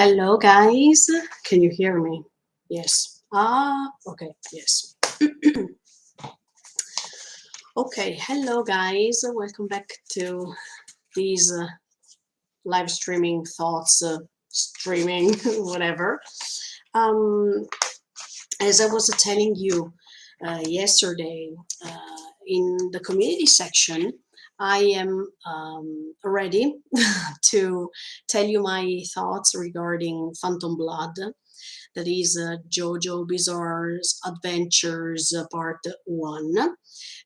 Hello, guys. Can you hear me? Yes. Okay. Yes. Okay. Hello, guys. Welcome back to these live streaming thoughts, streaming, whatever. Um, as I was telling you yesterday in the community section, I am ready to tell you my thoughts regarding Phantom Blood. That is JoJo Bizarre's Adventures Part 1.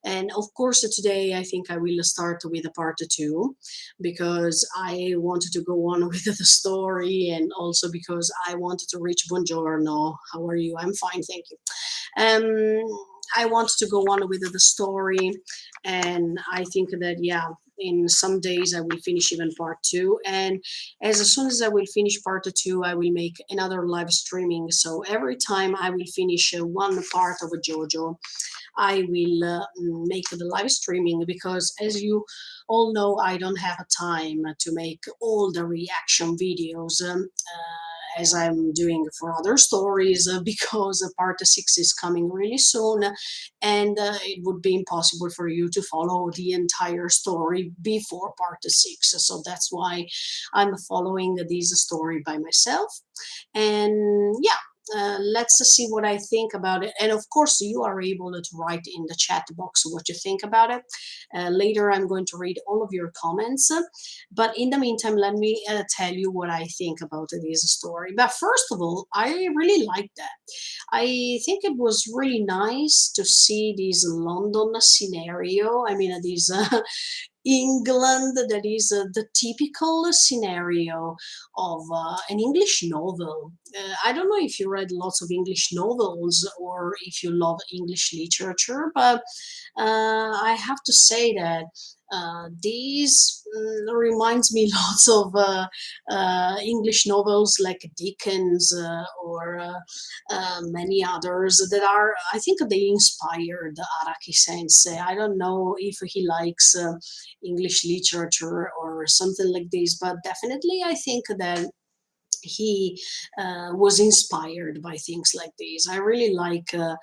And of course, today I think I will start with Part 2 because I wanted to go on with the story and also because I wanted to reach Buongiorno. How are you? I'm fine, thank you. I want to go on with the story, and I think that yeah, in some days I will finish even part two, and as soon as I will finish part two, I will make another live streaming. So every time I will finish one part of a JoJo, I will make the live streaming because, as you all know, I don't have a time to make all the reaction videos. As I'm doing for other stories because part 6 is coming really soon, and it would be impossible for you to follow the entire story before part 6. So that's why I'm following this story by myself. And yeah, let's see what I think about it. And of course, you are able to write in the chat box what you think about it. Later, I'm going to read all of your comments. But in the meantime, let me tell you what I think about this story. But first of all, I really like that. I think it was really nice to see this London scenario. I mean, this England that is the typical scenario of an English novel. I don't know if you read lots of English novels or if you love English literature, but I have to say that this reminds me lots of English novels like Dickens or many others that are, I think they inspired Araki Sensei. I don't know if he likes English literature or something like this, but definitely I think that he was inspired by things like this. I really like the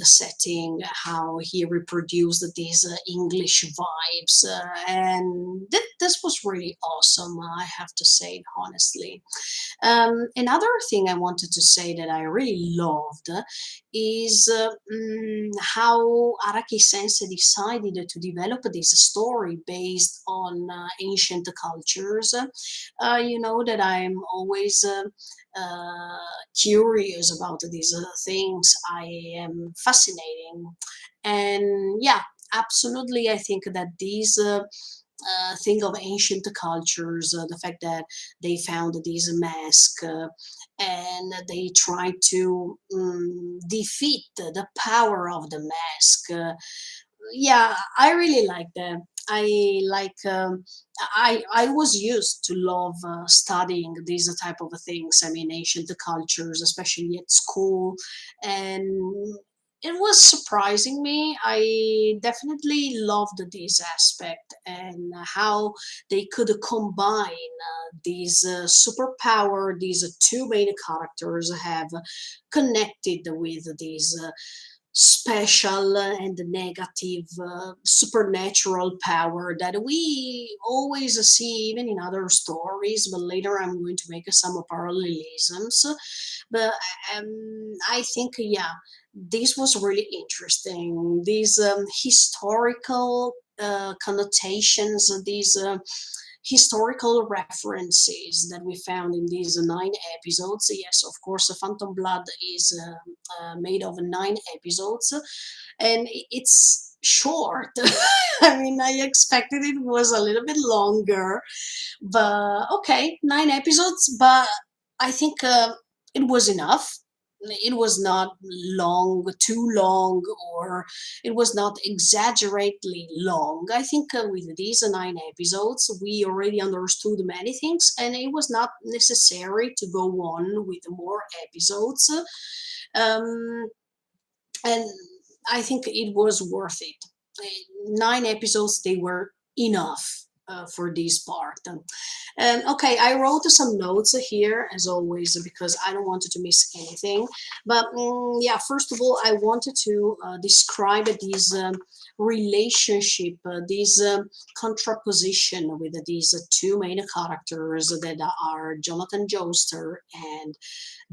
setting, how he reproduced these English vibes, and this was really awesome. I have to say it honestly. Another thing I wanted to say that I really loved is how Araki Sensei decided to develop this story based on ancient cultures. You know that I'm always curious about these things. I am fascinating, and yeah, absolutely. I think that these. Thing of ancient cultures, the fact that they found this mask and they tried to defeat the power of the mask. Yeah, I really like that. I like. I was used to love studying these type of things. I mean, ancient cultures, especially at school, and it was surprising me. I definitely loved this aspect and how they could combine these superpower. These two main characters have connected with these special and negative supernatural power that we always see even in other stories, but later I'm going to make some parallelisms. But I think yeah, this was really interesting, these historical connotations, these historical references that we found in these 9 episodes. Yes, of course, Phantom Blood is made of 9 episodes, and it's short. I mean, I expected it was a little bit longer, but okay, 9 episodes. But I think it was enough. It was not long, too long, or it was not exaggerately long. I think with these 9 episodes, we already understood many things, and it was not necessary to go on with more episodes. Um, and I think it was worth it. 9 episodes, they were enough. for this part. Okay, I wrote some notes here as always because I don't want to miss anything. But yeah, first of all, I wanted to describe this relationship, this contraposition with these two main characters that are Jonathan Joestar and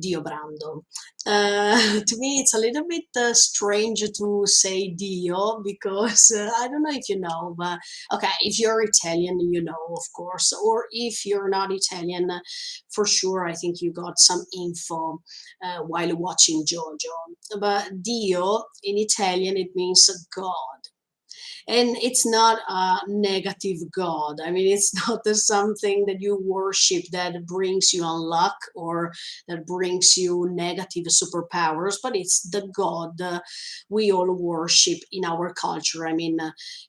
Diobrando. To me, it's a little bit strange to say Dio because I don't know if you know, but okay, if you're Italian, you know, of course, or if you're not Italian, for sure, I think you got some info while watching JoJo. But Dio in Italian, it means God, and it's not a negative god. I mean, it's not something that you worship that brings you unluck or that brings you negative superpowers, but it's the god we all worship in our culture. I mean,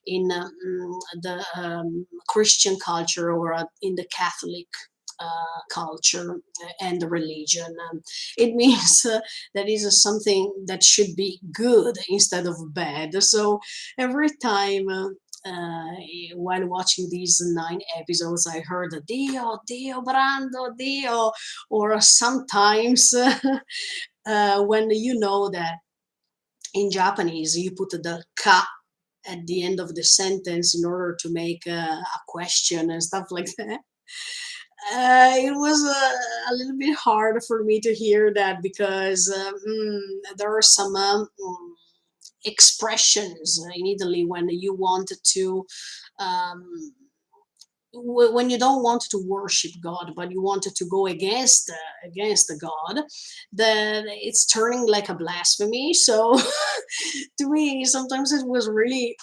in the Christian culture or in the Catholic culture and the religion. It means that is something that should be good instead of bad. So every time while watching these 9 episodes, I heard Dio, Dio, Brando, Dio, or sometimes when you know that in Japanese you put the ka at the end of the sentence in order to make a question and stuff like that. It was a little bit hard for me to hear that because there are some expressions in Italy when you want to um, when you don't want to worship God, but you wanted to go against the God, then it's turning like a blasphemy. So to me, sometimes it was really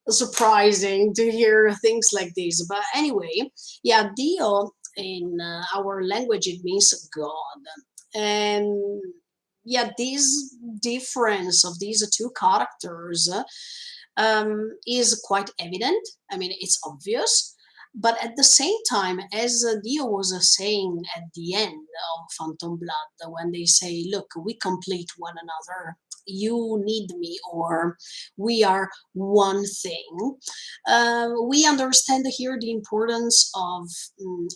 surprising to hear things like this. But anyway, yeah, Dio in our language it means God, and yeah, this difference of these two characters is quite evident. I mean, it's obvious. But at the same time, as Dio was saying at the end of Phantom Blood, when they say, look, we complete one another, you need me, or we are one thing, we understand here the importance of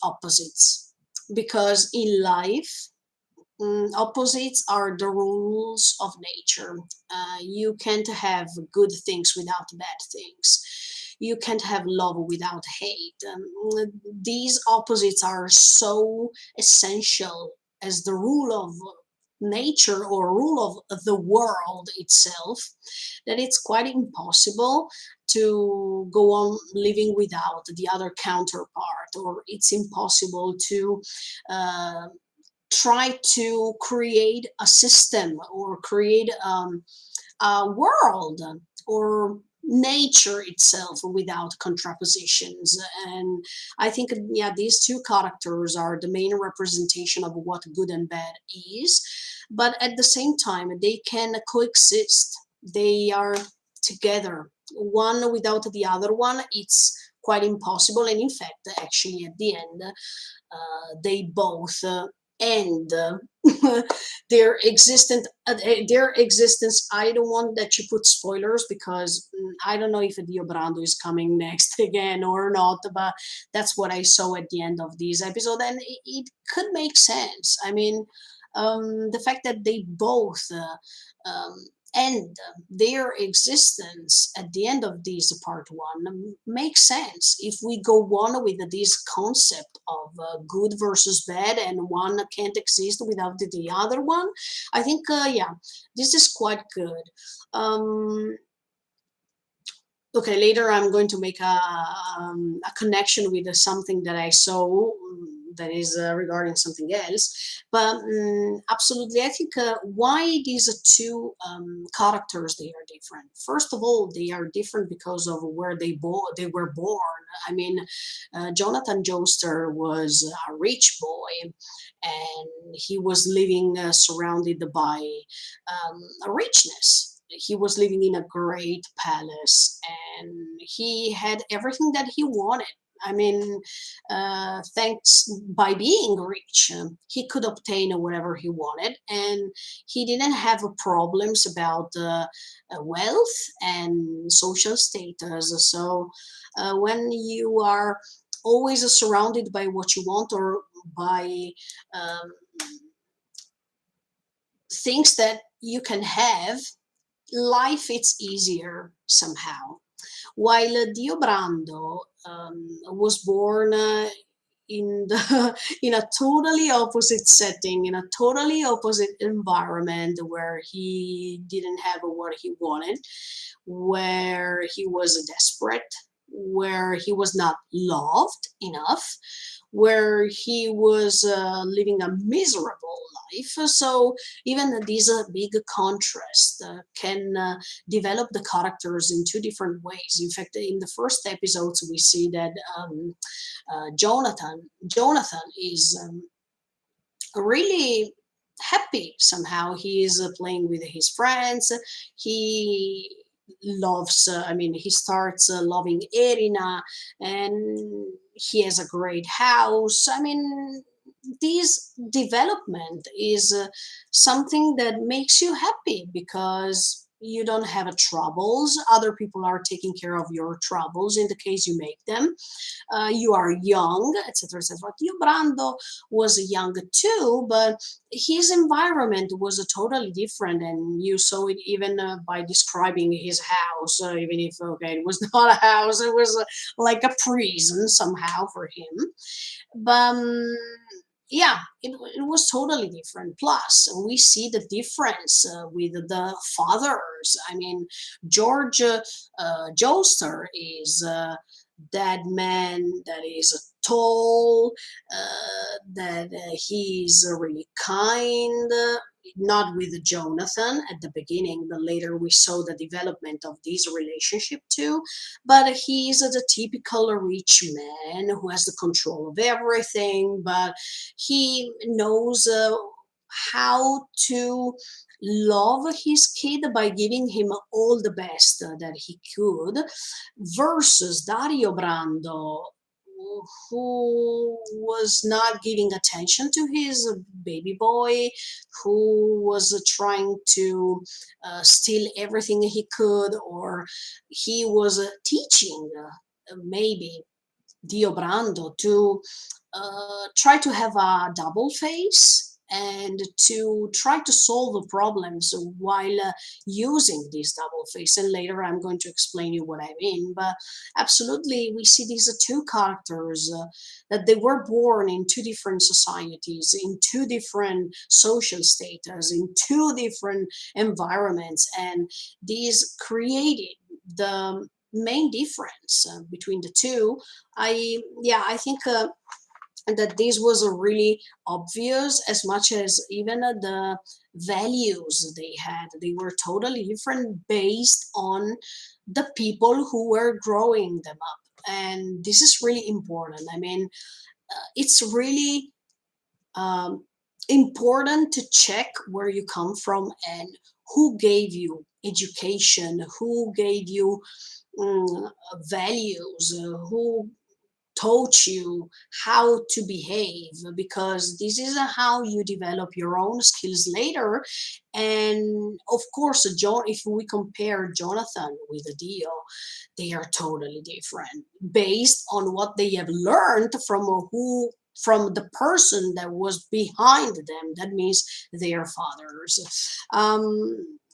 opposites. Because in life, opposites are the rules of nature. You can't have good things without bad things. You can't have love without hate. These opposites are so essential as the rule of nature or rule of the world itself that it's quite impossible to go on living without the other counterpart, or it's impossible to uh, try to create a system or create a world or nature itself without contrapositions. And I think, yeah, these two characters are the main representation of what good and bad is, but at the same time they can coexist. They are together. One without the other one, it's quite impossible. And in fact, actually at the end, they both end their existence. I don't want that you put spoilers because I don't know if Diobrando is coming next again or not, but that's what I saw at the end of this episode, and it could make sense. I mean, the fact that they both um, end their existence at the end of this part one makes sense if we go on with this concept of good versus bad, and one can't exist without the other one. I think, yeah, this is quite good. um, okay, later I'm going to make a connection with something that I saw that is regarding something else. But absolutely, I think why these two characters they are different. First of all, they are different because of where they were born. I mean, Jonathan Joestar was a rich boy, and he was living surrounded by richness. He was living in a great palace and he had everything that he wanted. I mean, thanks by being rich, he could obtain whatever he wanted, and he didn't have problems about wealth and social status. So, when you are always surrounded by what you want or by um, things that you can have, life it's easier somehow. While Diobrando was born in the in a totally opposite setting, in a totally opposite environment where he didn't have what he wanted, where he was desperate, where he was not loved enough, where he was living a miserable life. So even these big contrasts can develop the characters in two different ways. In fact, in the first episodes, we see that Jonathan is really happy somehow. He is playing with his friends. He loves, I mean, he starts loving Erina, and he has a great house. I mean, this development is something that makes you happy because you don't have troubles. Other people are taking care of your troubles in the case you make them. You are young, etc., etc. Brando was young too, but his environment was totally different, and you saw it even by describing his house. Even if okay, it was not a house, it was like a prison somehow for him. But yeah, it was totally different. Plus, we see the difference with the fathers. I mean, George Joester is that man that is tall, that he's really kind. Not with Jonathan at the beginning, but later we saw the development of this relationship too. But he's the typical rich man who has the control of everything, but he knows how to love his kid by giving him all the best that he could, versus Dario Brando, who was not giving attention to his baby boy, who was trying to steal everything he could, or he was teaching maybe Diobrando to try to have a double face and to try to solve the problems while using this double face. And later I'm going to explain you what I mean. But absolutely, we see these two characters that they were born in two different societies, in two different social status, in two different environments, and these created the main difference between the two. I think that this was a really obvious, as much as even the values they had, they were totally different based on the people who were growing them up. And this is really important. I mean, it's really um, important to check where you come from and who gave you education, who gave you values, who taught you how to behave, because this is how you develop your own skills later. And of course, John, if we compare Jonathan with Dio, they are totally different based on what they have learned from the person that was behind them. That means their fathers.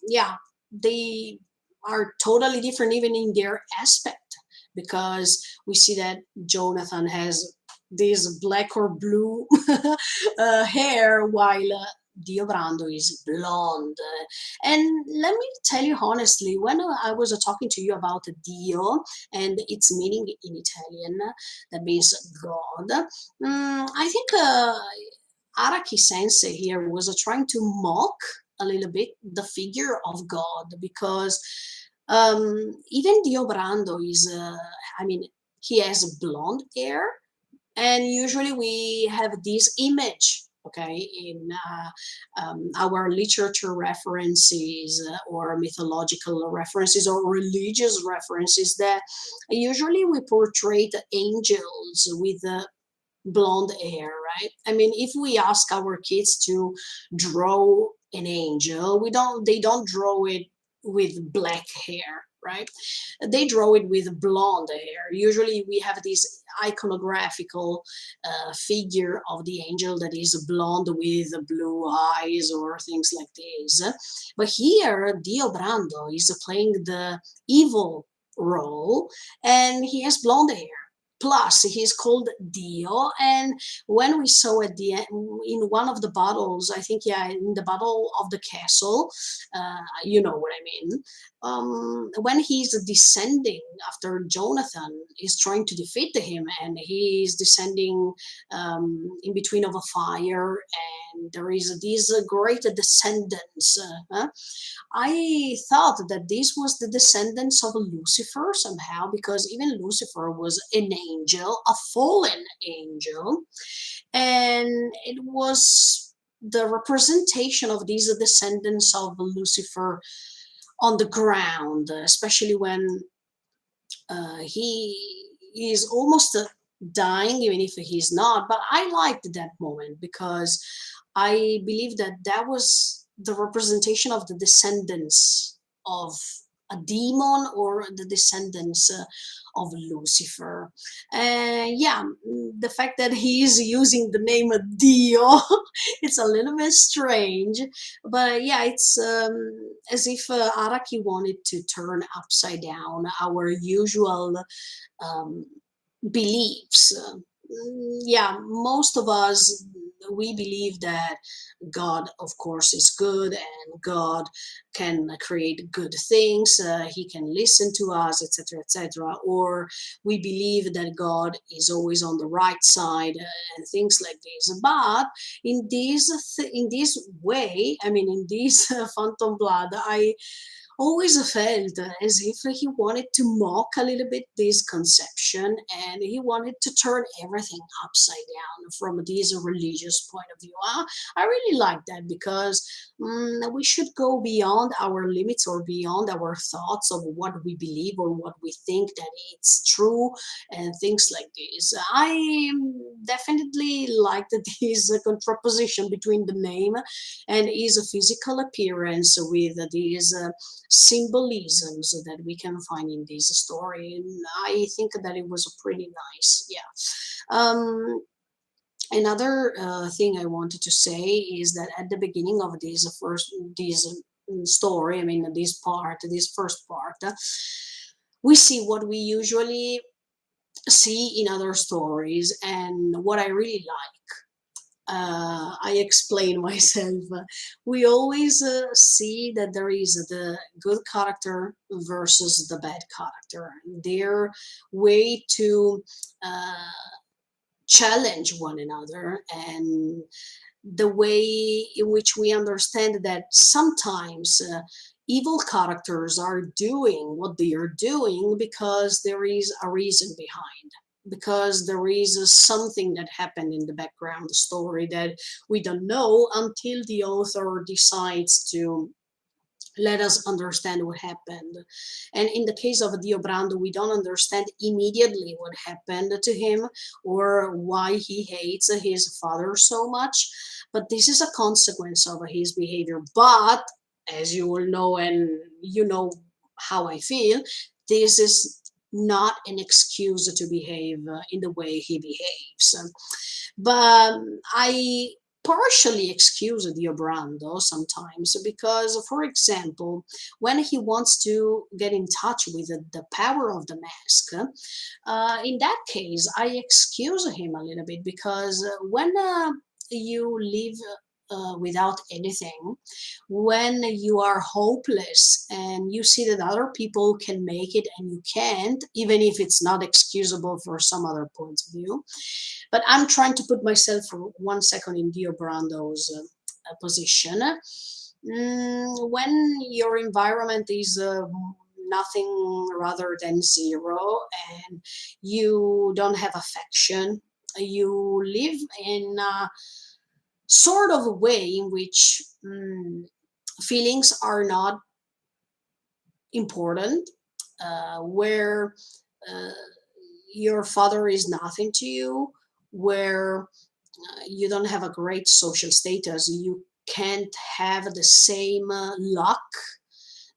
Yeah, they are totally different even in their aspect, because we see that Jonathan has this black or blue hair, while Diobrando is blonde. And let me tell you honestly, when I was talking to you about Dio and its meaning in Italian, that means God, I think Araki Sensei here was trying to mock a little bit the figure of God, because even Diobrando is, I mean, he has blonde hair, and usually we have this image okay, in our literature references or mythological references or religious references, that usually we portray the angels with blonde hair, right? I mean, if we ask our kids to draw an angel, we don't they don't draw it with black hair, right? They draw it with blonde hair. Usually we have this iconographical figure of the angel that is blonde with blue eyes or things like this. But here Diobrando is playing the evil role, and he has blonde hair. Plus, he's called Dio, and when we saw at the end in one of the battles, I think, yeah, in the battle of the castle, you know what I mean. When he's descending after Jonathan is trying to defeat him, and he's descending in between of a fire, and there is this great descendants. I thought that this was the descendants of Lucifer somehow, because even Lucifer was an angel, a fallen angel, and it was the representation of these descendants of Lucifer on the ground, especially when he is almost dying, even if he's not. But I liked that moment because I believe that that was the representation of the descendants of a demon or the descendants of Lucifer. Yeah, the fact that he is using the name Dio, it's a little bit strange, but yeah, it's as if Araki wanted to turn upside down our usual um, beliefs. Yeah, most of us, we believe that God, of course, is good, and God can create good things. He can listen to us, etc., etc. Or we believe that God is always on the right side and things like this. But in this way, I mean, in this Phantom Blood, I always felt as if he wanted to mock a little bit this conception, and he wanted to turn everything upside down from this religious point of view. I really like that because we should go beyond our limits or beyond our thoughts of what we believe or what we think that it's true and things like this. I definitely like that this contraposition between the name and his physical appearance with these symbolisms that we can find in this story. And I think that it was pretty nice. Yeah. Another thing I wanted to say is that at the beginning of this story, I mean this first part, we see what we usually see in other stories, and what I really like. I explain myself. We always see that there is the good character versus the bad character. Their way to challenge one another, and the way in which we understand that sometimes evil characters are doing what they are doing because there is a reason behind, because there is something that happened in the background story that we don't know until the author decides to let us understand what happened. And in the case of Diobrando, we don't understand immediately what happened to him or why he hates his father so much. But this is a consequence of his behavior. But as you all know, and you know how I feel, this is not an excuse to behave in the way he behaves. But I partially excuse Diobrando sometimes because, for example, when he wants to get in touch with the power of the mask, in that case, I excuse him a little bit because when you live without anything, when you are hopeless and you see that other people can make it and you can't, even if it's not excusable for some other points of view. But I'm trying to put myself for 1 second in Diobrando's position. When your environment is nothing rather than zero, and you don't have affection, you live in sort of a way in which feelings are not important, where uh, your father is nothing to you, where you don't have a great social status, you can't have the same luck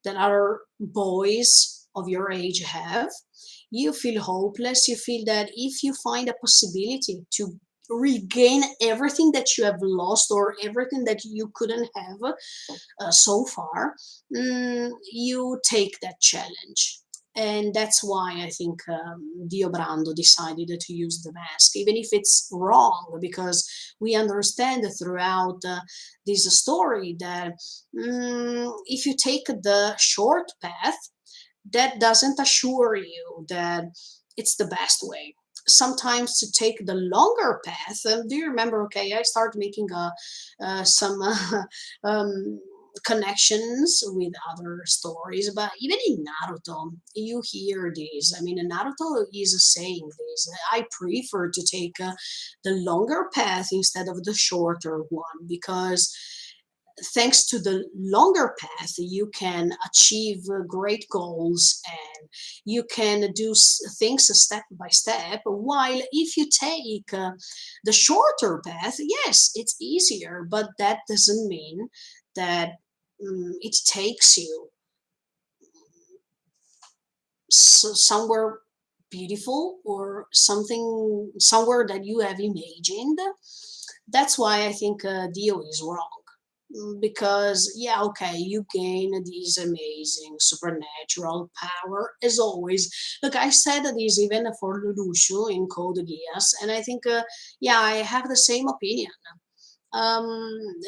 that other boys of your age have. You feel hopeless. You feel that if you find a possibility to regain everything that you have lost or everything that you couldn't have so far, you take that challenge. And that's why I think Diobrando decided to use the mask, even if it's wrong, because we understand throughout this story that if you take the short path, that doesn't assure you that it's the best way. Sometimes to take the longer path, do you remember? Okay, I started making some um, connections with other stories, but even in Naruto, you hear this. I mean, Naruto is saying this. I prefer to take the longer path instead of the shorter one because thanks to the longer path you can achieve great goals and you can do things step by step, while if you take the shorter path, yes, it's easier, but that doesn't mean that it takes you somewhere beautiful or something somewhere that you have imagined. That's why I think Dio is wrong. Because, yeah, okay, you gain these amazing supernatural power as always. Look, I said this even for Lelouch in Code Geass, and I think, yeah, I have the same opinion.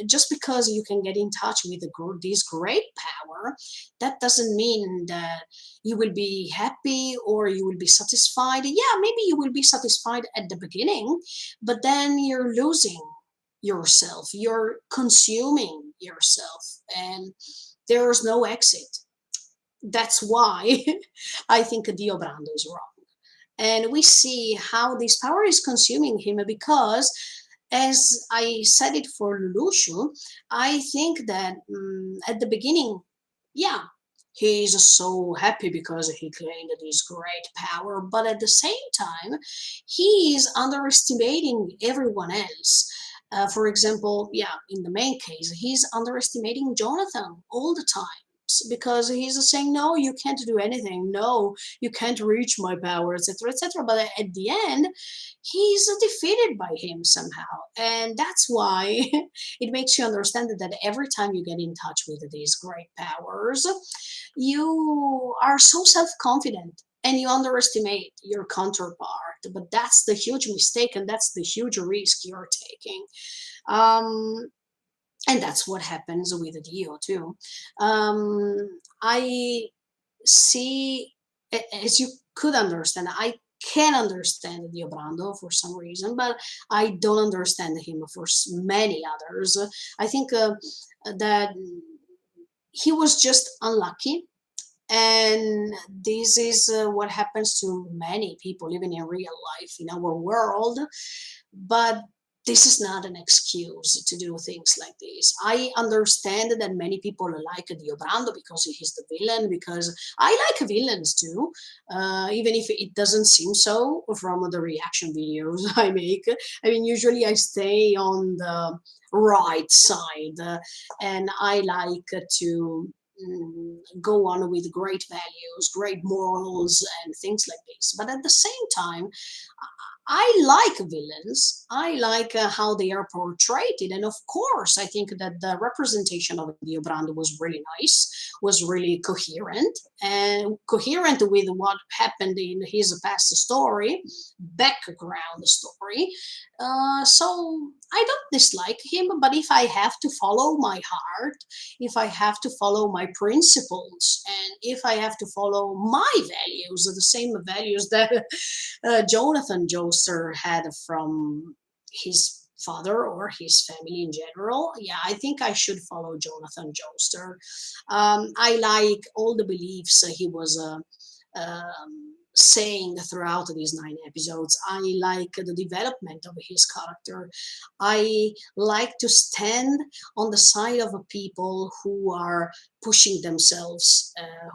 Just because you can get in touch with this great power, that doesn't mean that you will be happy or you will be satisfied. Yeah, maybe you will be satisfied at the beginning, but then you're losing yourself, you're consuming yourself, and there's no exit. That's why I think Diobrando is wrong. And we see how this power is consuming him because, as I said it for Lelouch, I think that at the beginning, yeah, he's so happy because he gained this great power, but at the same time, he is underestimating everyone else. For example, yeah, in the main case, he's underestimating Jonathan all the time because he's saying, no, you can't do anything, no, you can't reach my power, etc., etc. But at the end, he's defeated by him somehow, and that's why it makes you understand that every time you get in touch with these great powers, you are so self-confident and you underestimate your counterpart. But that's the huge mistake, and that's the huge risk you're taking. um, and that's what happens with Dio too. I see, as you could understand, I can understand Diobrando for some reason, but I don't understand him for many others. I think that he was just unlucky, and this is what happens to many people, even in real life, in our world. But this is not an excuse to do things like this. I understand that many people like Diobrando because he's the villain, because I like villains too, even if it doesn't seem so from the reaction videos I make. I mean, usually I stay on the right side, and I like to go on with great values, great morals, and things like this. But at the same time, I like villains. I like how they are portrayed, and of course, I think that the representation of Diobrando was really nice, was really coherent, and coherent with what happened in his past story, background story. So I don't dislike him, but if I have to follow my heart, if I have to follow my principles, and if I have to follow my values, the same values that Jonathan Joestar had from his father or his family in general, yeah, I think I should follow Jonathan Joestar. I like all the beliefs he was saying throughout these 9 episodes. I like the development of his character. I like to stand on the side of people who are pushing themselves,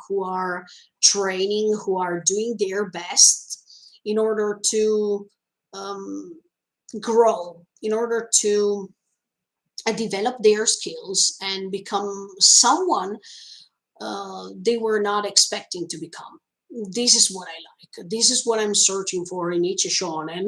who are training, who are doing their best in order to um, grow, in order to develop their skills and become someone they were not expecting to become. This is what I like. This is what I'm searching for in each shonen.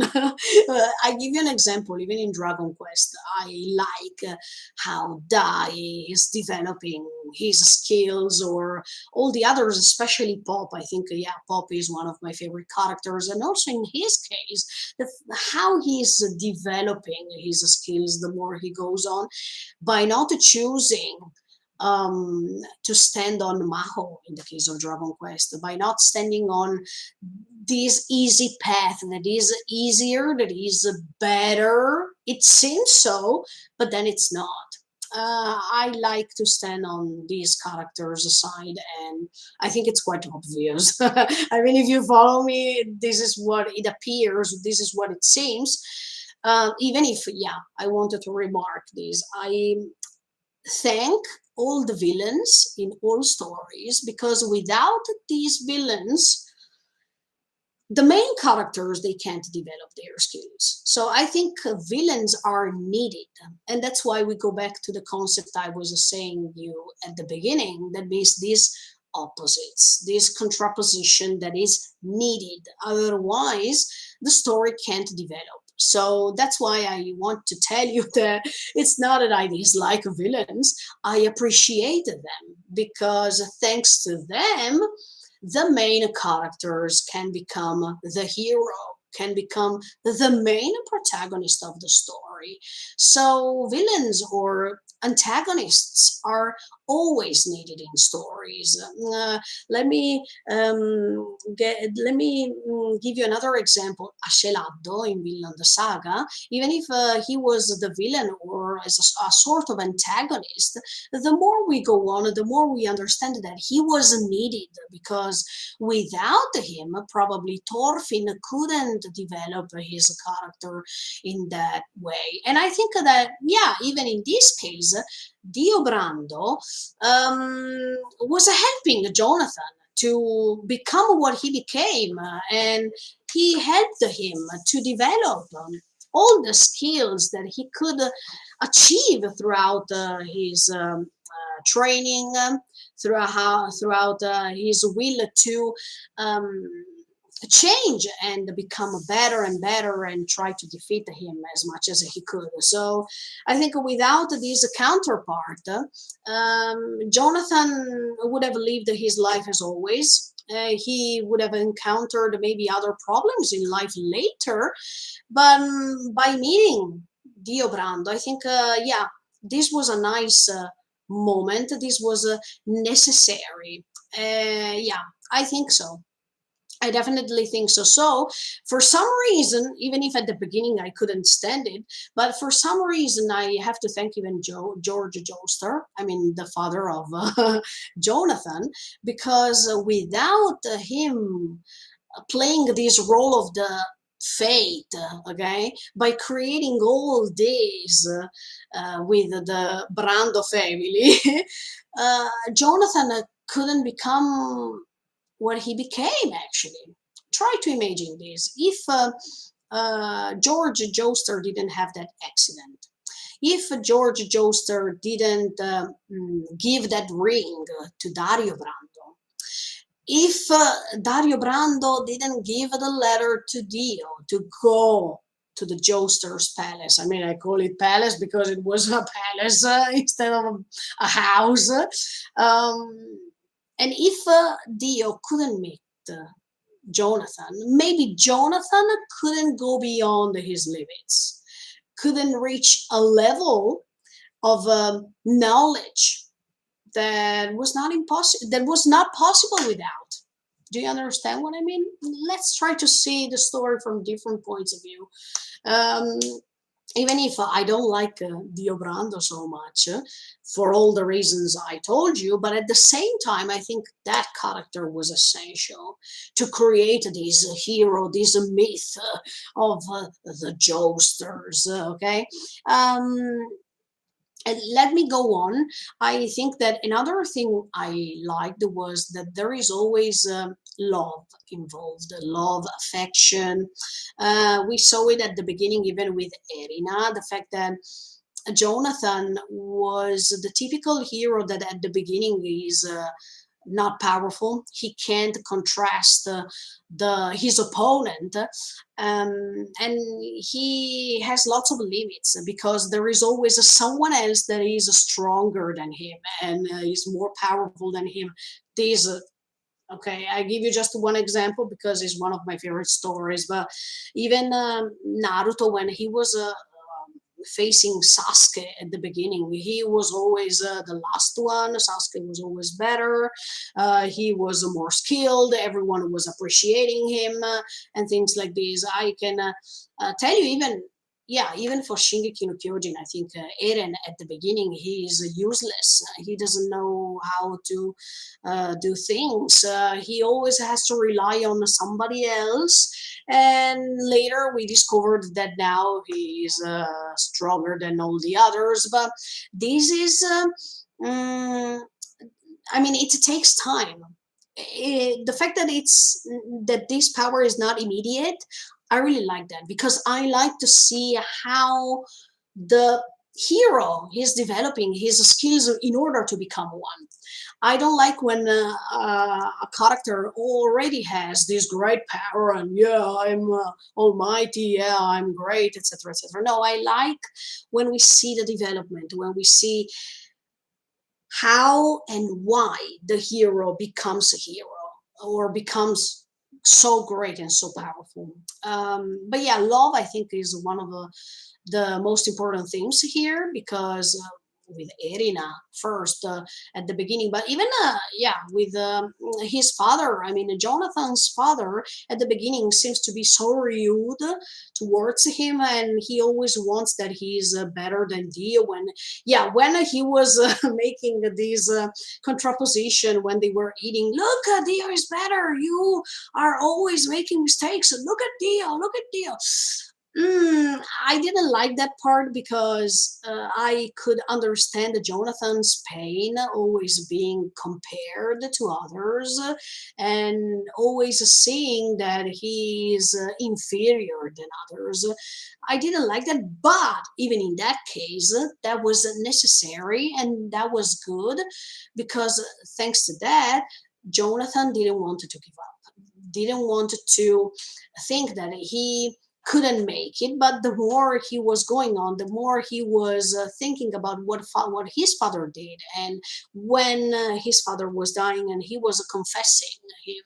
I give you an example. Even in Dragon Quest, I like how Dai is developing his skills, or all the others, especially Pop. I think, yeah, Pop is one of my favorite characters, and also in his case, how he's developing his skills the more he goes on, by not choosing to stand on Maho in the case of Dragon Quest, by not standing on this easy path that is easier, that is better. It seems so, but then it's not. I like to stand on these characters' side, and I think it's quite obvious. I mean, if you follow me, this is what it appears, this is what it seems. Even if, yeah, I wanted to remark this. I thank all the villains in all stories, because without these villains, the main characters, they can't develop their skills. So I think villains are needed, and that's why we go back to the concept I was saying you at the beginning, that means these opposites, this contraposition that is needed, otherwise the story can't develop. So that's why I want to tell you that it's not that I dislike villains. I appreciate them, because thanks to them, the main characters can become the hero, can become the main protagonist of the story. So villains or antagonists are always needed in stories. Let me give you another example. Ascelado in Vinland Saga, even if he was the villain or as a sort of antagonist, the more we go on, the more we understand that he was needed, because without him, probably Thorfinn couldn't develop his character in that way. And I think that, yeah, even in this case, Diobrando was helping Jonathan to become what he became, and he helped him to develop all the skills that he could achieve throughout his training, throughout his will to change and become better and better, and try to defeat him as much as he could. So I think without this counterpart, Jonathan would have lived his life as always. He would have encountered maybe other problems in life later, but by meeting Diobrando, I think, yeah, this was a nice moment. This was necessary. Yeah, I think so. I definitely think so. So, for some reason, even if at the beginning I couldn't stand it, but for some reason I have to thank even George Joestar, I mean the father of Jonathan, because without him playing this role of the fate, okay, by creating all this with the Brando family, Jonathan couldn't become what he became, actually. Try to imagine this. If George Joestar didn't have that accident, if George Joestar didn't give that ring to Dario Brando, if Dario Brando didn't give the letter to Dio to go to the Joestar's palace, I mean, I call it palace because it was a palace instead of a house, and if Dio couldn't meet Jonathan, maybe Jonathan couldn't go beyond his limits, couldn't reach a level of knowledge that was not impossible, that was not possible without. Do you understand what I mean? Let's try to see the story from different points of view. Um, even if I don't like Diobrando so much, for all the reasons I told you, but at the same time, I think that character was essential to create this hero, this myth of the Joesters. Okay. Um, and let me go on. I think that another thing I liked was that there is always love involved, love, affection. We saw it at the beginning, even with Erina, the fact that Jonathan was the typical hero that at the beginning is not powerful. He can't contrast the his opponent, and he has lots of limits because there is always someone else that is stronger than him and is more powerful than him. These Okay, I give you just one example because it's one of my favorite stories. But even Naruto, when he was facing Sasuke at the beginning, he was always the last one. Sasuke was always better. He was more skilled. Everyone was appreciating him and things like this. I can tell you even. Yeah, even for Shingeki no Kyojin, I think Eren at the beginning he is useless. He doesn't know how to do things. He always has to rely on somebody else. And later we discovered that now he is stronger than all the others. But this is, mm, I mean, it takes time. The fact that that this power is not immediate, I really like that because I like to see how the hero is developing his skills in order to become one. I don't like when a character already has this great power and yeah, I'm almighty, yeah, I'm great, etc., etc. No, I like when we see the development, when we see how and why the hero becomes a hero or becomes so great and so powerful. But yeah, love I think is one of the most important things here because with Erina first at the beginning, but even yeah, with his father. I mean, Jonathan's father at the beginning seems to be so rude towards him, and he always wants that he's better than Dio. When yeah, when he was making these contraposition when they were eating, look, Dio is better. You are always making mistakes. Look at Dio. Look at Dio. I didn't like that part because I could understand Jonathan's pain, always being compared to others and always seeing that he is inferior than others. I didn't like that, but even in that case, that was necessary and that was good because thanks to that, Jonathan didn't want to give up, didn't want to think that he couldn't make it. But the more he was going on, the more he was thinking about what his father did, and when his father was dying and he was confessing him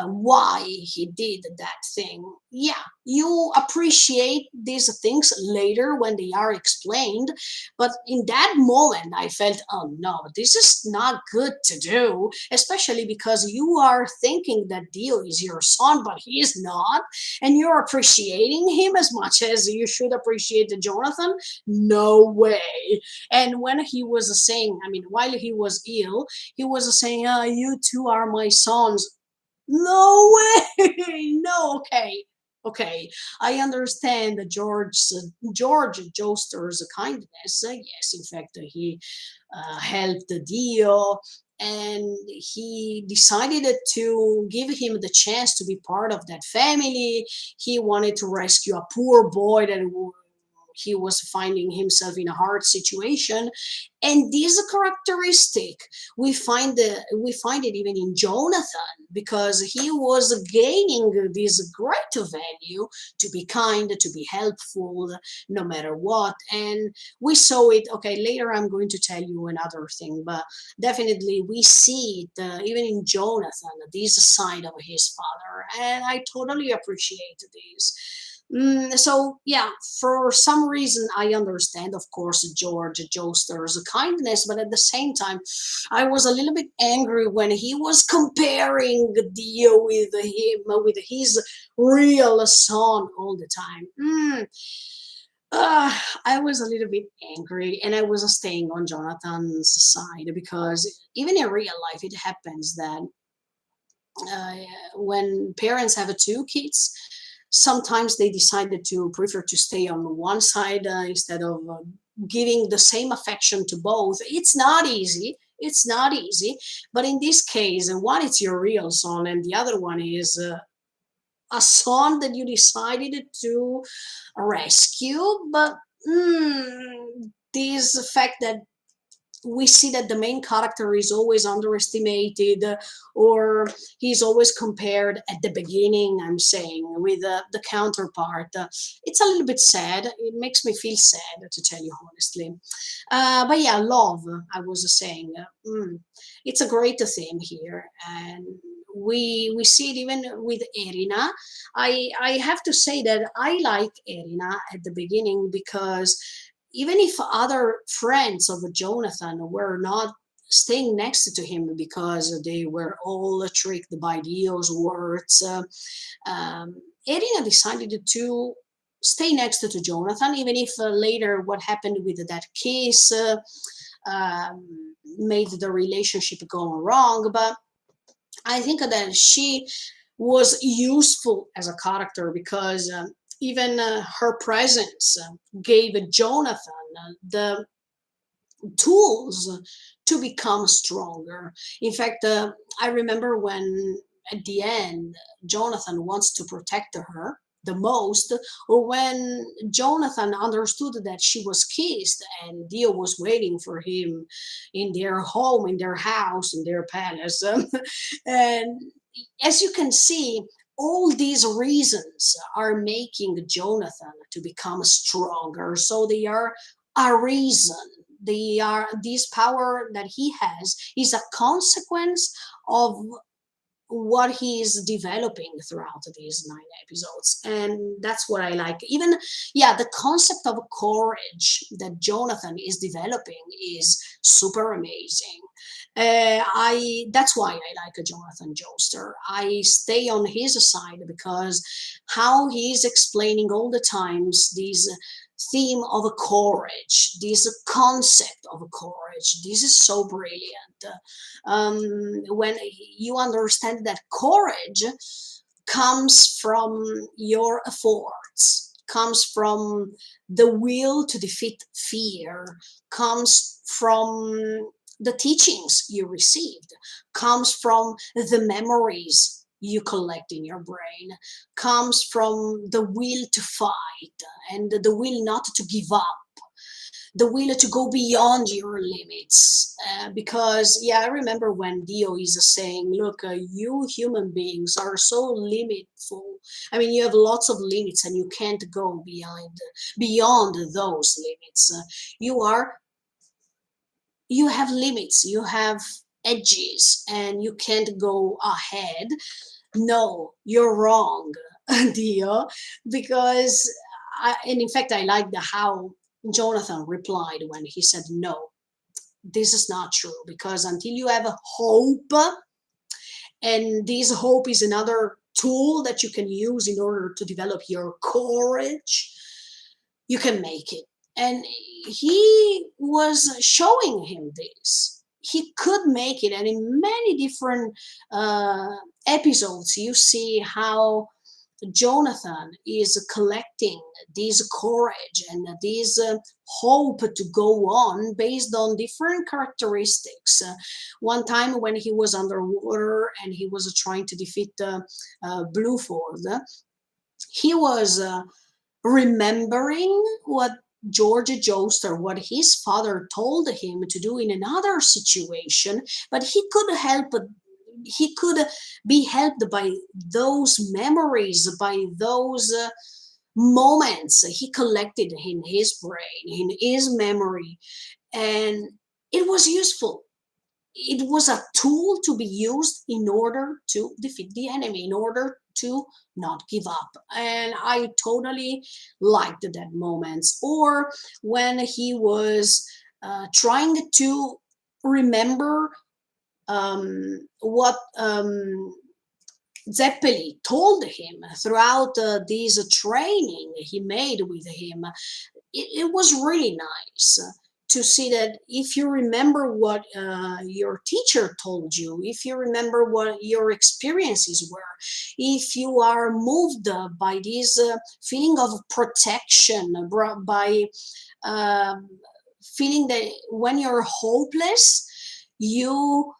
why he did that thing. Yeah, you appreciate these things later when they are explained, but in that moment I felt, oh no, this is not good to do, especially because you are thinking that Dio is your son, but he is not, and you're appreciating him as much as you should appreciate Jonathan. No way. And when he was saying, I mean, while he was ill, he was saying, you two are my sons. No way! No, okay. Okay, I understand George Joester's kindness. Yes, in fact, he helped Dio, and he decided to give him the chance to be part of that family. He wanted to rescue a poor boy that he was finding himself in a hard situation, and this characteristic we find it even in Jonathan because he was gaining this great value to be kind, to be helpful, no matter what. And we saw it. Okay, later I'm going to tell you another thing, but definitely we see it even in Jonathan, this side of his father, and I totally appreciate this. So yeah, for some reason I understand, of course, George Joester's kindness, but at the same time, I was a little bit angry when he was comparing Dio with him with his real son all the time. I was a little bit angry, and I was staying on Jonathan's side because even in real life, it happens that uh, when parents have two kids, sometimes they decided to prefer to stay on one side instead of giving the same affection to both. It's not easy. It's not easy. But in this case, one is your real son, and the other one is a son that you decided to rescue. But this fact that we see that the main character is always underestimated, or he's always compared at the beginning, I'm saying, with the counterpart. It's a little bit sad. It makes me feel sad, to tell you honestly. But yeah, love, I was saying, it's a great theme here. And we see it even with Erina. I have to say that I like Erina at the beginning because even if other friends of Jonathan were not staying next to him because they were all tricked by Dio's words, Erina decided to stay next to Jonathan, even if later what happened with that kiss made the relationship go wrong. But I think that she was useful as a character because even her presence gave Jonathan the tools to become stronger. In fact, I remember when at the end Jonathan wants to protect her the most, or when Jonathan understood that she was kissed and Dio was waiting for him in their home, in their house, in their palace. And as you can see, all these reasons are making Jonathan to become stronger. So they are a reason. They are this power that he has is a consequence of what he is developing throughout these 9 episodes, and that's what I like. Even, yeah, the concept of courage that Jonathan is developing is super amazing. I That's why I like Jonathan Joestar. I stay on his side because how he's explaining all the times these theme of courage, this concept of courage. This is so brilliant. When you understand that courage comes from your efforts, comes from the will to defeat fear, comes from the teachings you received, comes from the memories you collect in your brain, comes from the will to fight and the will not to give up, the will to go beyond your limits. Because, yeah, I remember when Dio is saying, look, you human beings are so limitful. I mean, you have lots of limits and you can't go beyond those limits. You are you have limits, you have edges, and you can't go ahead. No, you're wrong, Dio, because and in fact, I like the how Jonathan replied when he said, no, this is not true, because until you have a hope, and this hope is another tool that you can use in order to develop your courage, you can make it. And he was showing him this. He could make it. And in many different episodes, you see how Jonathan is collecting this courage and this hope to go on based on different characteristics. One time when he was underwater and he was trying to defeat Blueford, he was remembering what George Joestar, what his father told him to do in another situation, but he could be helped by those memories, by those moments he collected in his brain, in his memory, and it was useful. It was a tool to be used in order to defeat the enemy, in order to not give up. And I totally liked that moments. Or when he was trying to remember what Zeppeli told him throughout this training he made with him. It was really nice to see that if you remember what your teacher told you, if you remember what your experiences were, if you are moved by this feeling of protection, by um feeling that when you're hopeless, you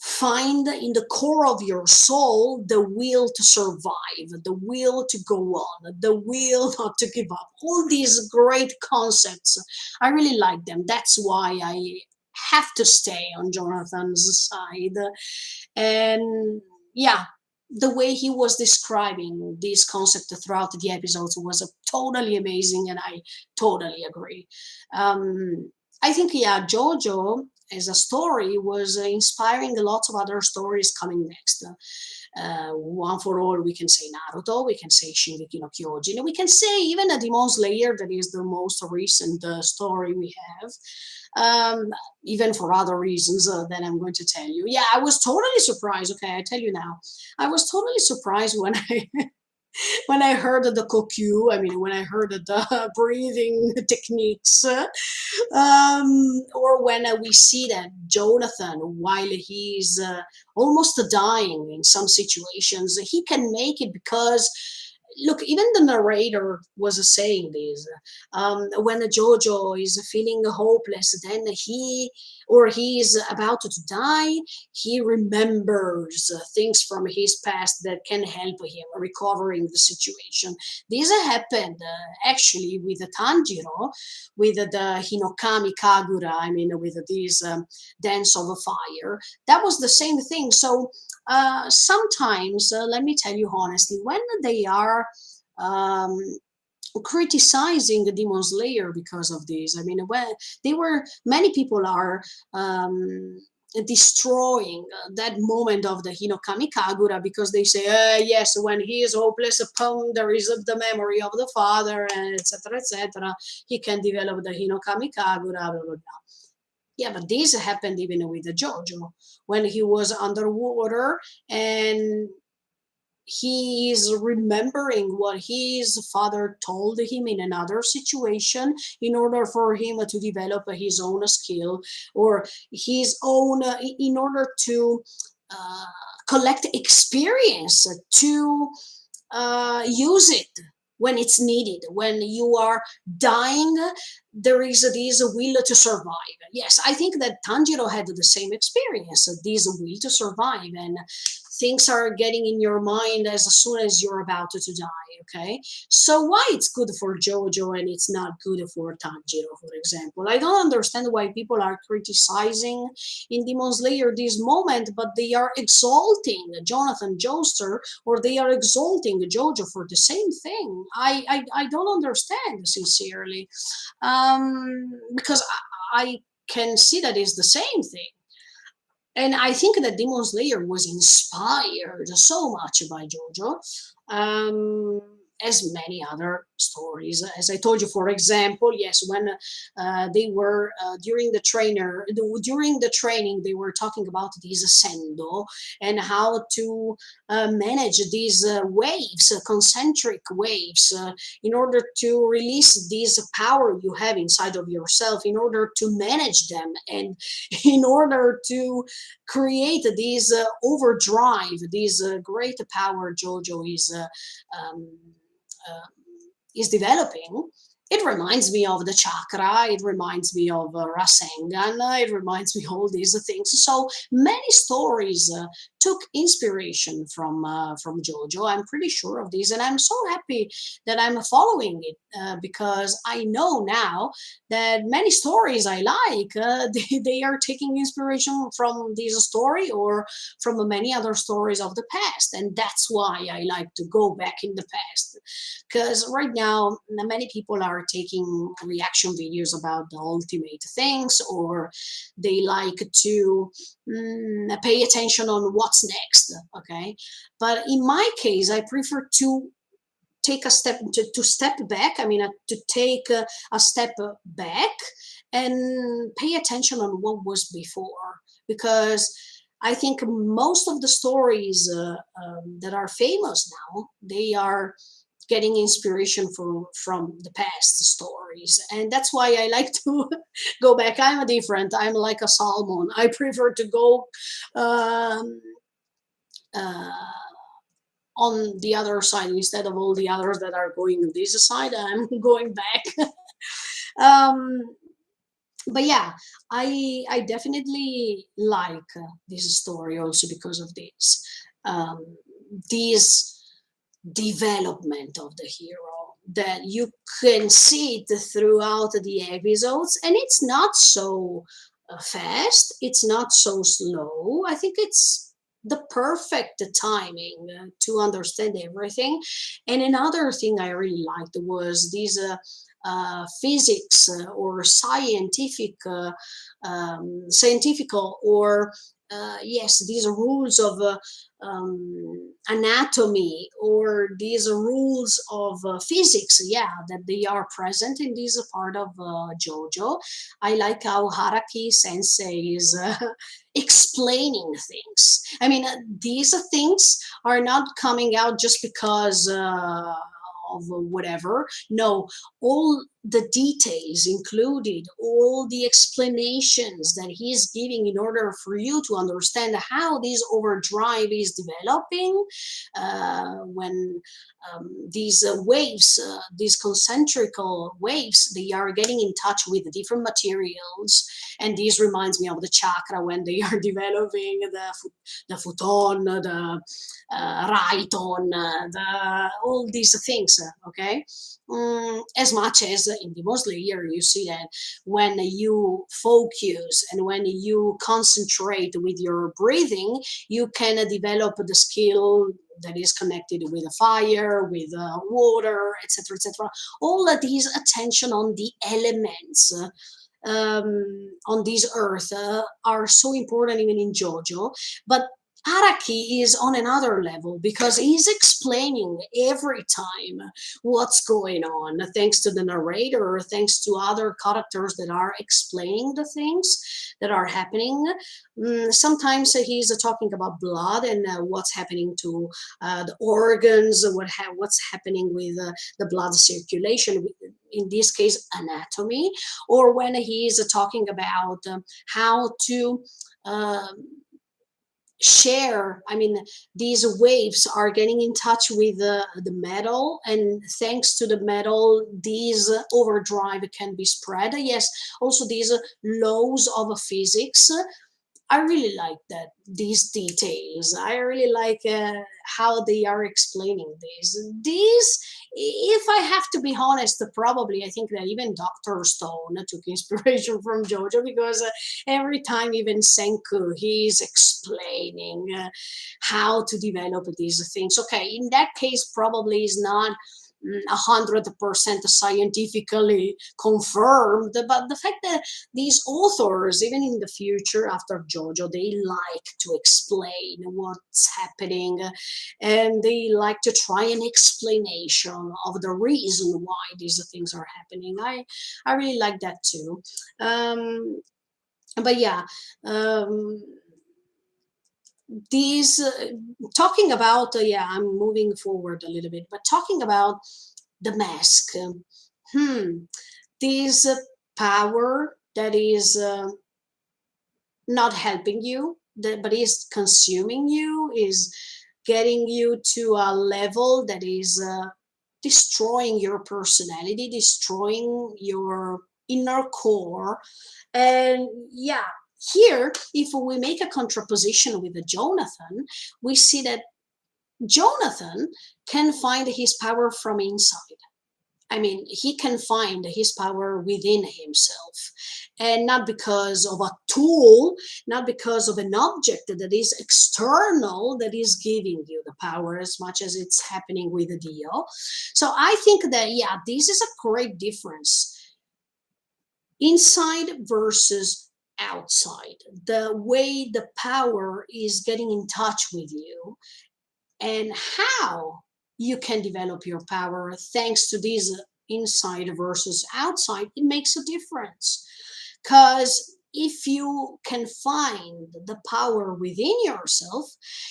find in the core of your soul the will to survive, the will to go on, the will not to give up. All these great concepts, I really like them. That's why I have to stay on Jonathan's side. And yeah, the way he was describing this concept throughout the episodes was totally amazing, and I totally agree. Um, I think, yeah, JoJo as a story was inspiring lots of other stories coming next. One for all, we can say Naruto, we can say Shingeki no Kyojin, we can say even a Demon Slayer, that is the most recent story we have. Um, Even for other reasons that I'm going to tell you. Yeah, I was totally surprised. Okay, I tell you now, I was totally surprised when I when I heard the kokyu. I mean, when I heard the breathing techniques, or when we see that Jonathan, while he's almost dying in some situations, he can make it because, look, even the narrator was saying this. When Jojo is feeling hopeless, then he is about to die, he remembers things from his past that can help him recovering the situation. This happened actually with Tanjiro, with the Hinokami Kagura, I mean, with this dance of fire. That was the same thing. So sometimes, let me tell you honestly, when they are um, criticizing the Demon Slayer because of this, I mean, when they were, many people are destroying that moment of the Hinokami Kagura because they say, yes, when he is hopeless, there is the memory of the father, and etc., etc. He can develop the Hinokami Kagura, blah, blah, blah. Yeah, but this happened even with the JoJo when he was underwater and he is remembering what his father told him in another situation in order for him to develop his own skill or his own, in order to uh, collect experience to use it when it's needed. When you are dying, there is this will to survive. Yes, I think that Tanjiro had the same experience, this will to survive, and things are getting in your mind as soon as you're about to die. Okay, so why it's good for Jojo and it's not good for Tanjiro, for example? I don't understand why people are criticizing in Demon Slayer this moment, but they are exalting Jonathan Joestar, or they are exalting Jojo for the same thing. I don't understand, sincerely, because I can see that it's the same thing. And I think that Demon Slayer was inspired so much by JoJo, um, as many other stories. As I told you, for example, yes, when they were during the training, they were talking about these sendo and how to manage these waves, concentric waves, in order to release this power you have inside of yourself, in order to manage them, and in order to create this overdrive, this great power Jojo um, uh, is developing. It reminds me of the chakra. It reminds me of Rasengan. It reminds me of all these things. So many stories took inspiration from JoJo. I'm pretty sure of this, and I'm so happy that I'm following it because I know now that many stories I like, they are taking inspiration from this story or from many other stories of the past, and that's why I like to go back in the past. Because right now many people are taking reaction videos about the ultimate things, or they like to pay attention on what's next. Okay, but in my case I prefer to take a step, to step back. I mean, to take a step back and pay attention on what was before, because I think most of the stories that are famous now, they are getting inspiration from the past stories, and that's why I like to go back. I'm a different. I'm like a salmon. I prefer to go um, uh, on the other side instead of all the others that are going this side. I'm going back. um, but yeah, I definitely like this story also because of this. Um, this development of the hero that you can see it throughout the episodes, and it's not so fast, it's not so slow. I think it's the perfect timing to understand everything. And another thing I really liked was these physics or scientifical or yes, these rules of anatomy or these rules of physics, yeah, that they are present in this part of JoJo. I like how Haraki Sensei is explaining things. I mean, these things are not coming out just because of whatever. No, all the details included, all the explanations that he's giving in order for you to understand how this overdrive is developing, when these waves, these concentrical waves, they are getting in touch with different materials. And this reminds me of the chakra when they are developing the futon, the raiton, all these things, okay? As much as in Demon Slayer, you see that when you focus and when you concentrate with your breathing, you can develop the skill that is connected with fire, with water, etc., etc. All of these attention on the elements on this earth are so important even in JoJo. But Araki is on another level because he's explaining every time what's going on, thanks to the narrator, thanks to other characters that are explaining the things that are happening. Sometimes he's talking about blood and what's happening to the organs, what's happening with the blood circulation, in this case, anatomy, or when he's talking about how to. Share, I mean, these waves are getting in touch with the metal, and thanks to the metal these overdrive can be spread. Yes, also these laws of physics. I really like that, these details. I really like how they are explaining this. These, if I have to be honest, probably I think that even Dr. Stone took inspiration from JoJo because every time, even Senku, he's explaining how to develop these things. Okay, in that case, probably is not 100% scientifically confirmed, but the fact that these authors, even in the future after JoJo, they like to explain what's happening, and they like to try an explanation of the reason why these things are happening. I really like that too. But yeah, um, these talking about yeah, I'm moving forward a little bit, but talking about the mask. Hmm, this power that is not helping you, but is consuming you, is getting you to a level that is destroying your personality, destroying your inner core. And yeah, here, if we make a contraposition with the Jonathan, we see that Jonathan can find his power from inside. I mean, he can find his power within himself, and not because of a tool, not because of an object that is external that is giving you the power as much as it's happening with the Dio. So I think that, yeah, this is a great difference, inside versus outside. The way the power is getting in touch with you and how you can develop your power thanks to these inside versus outside, it makes a difference. Because if you can find the power within yourself,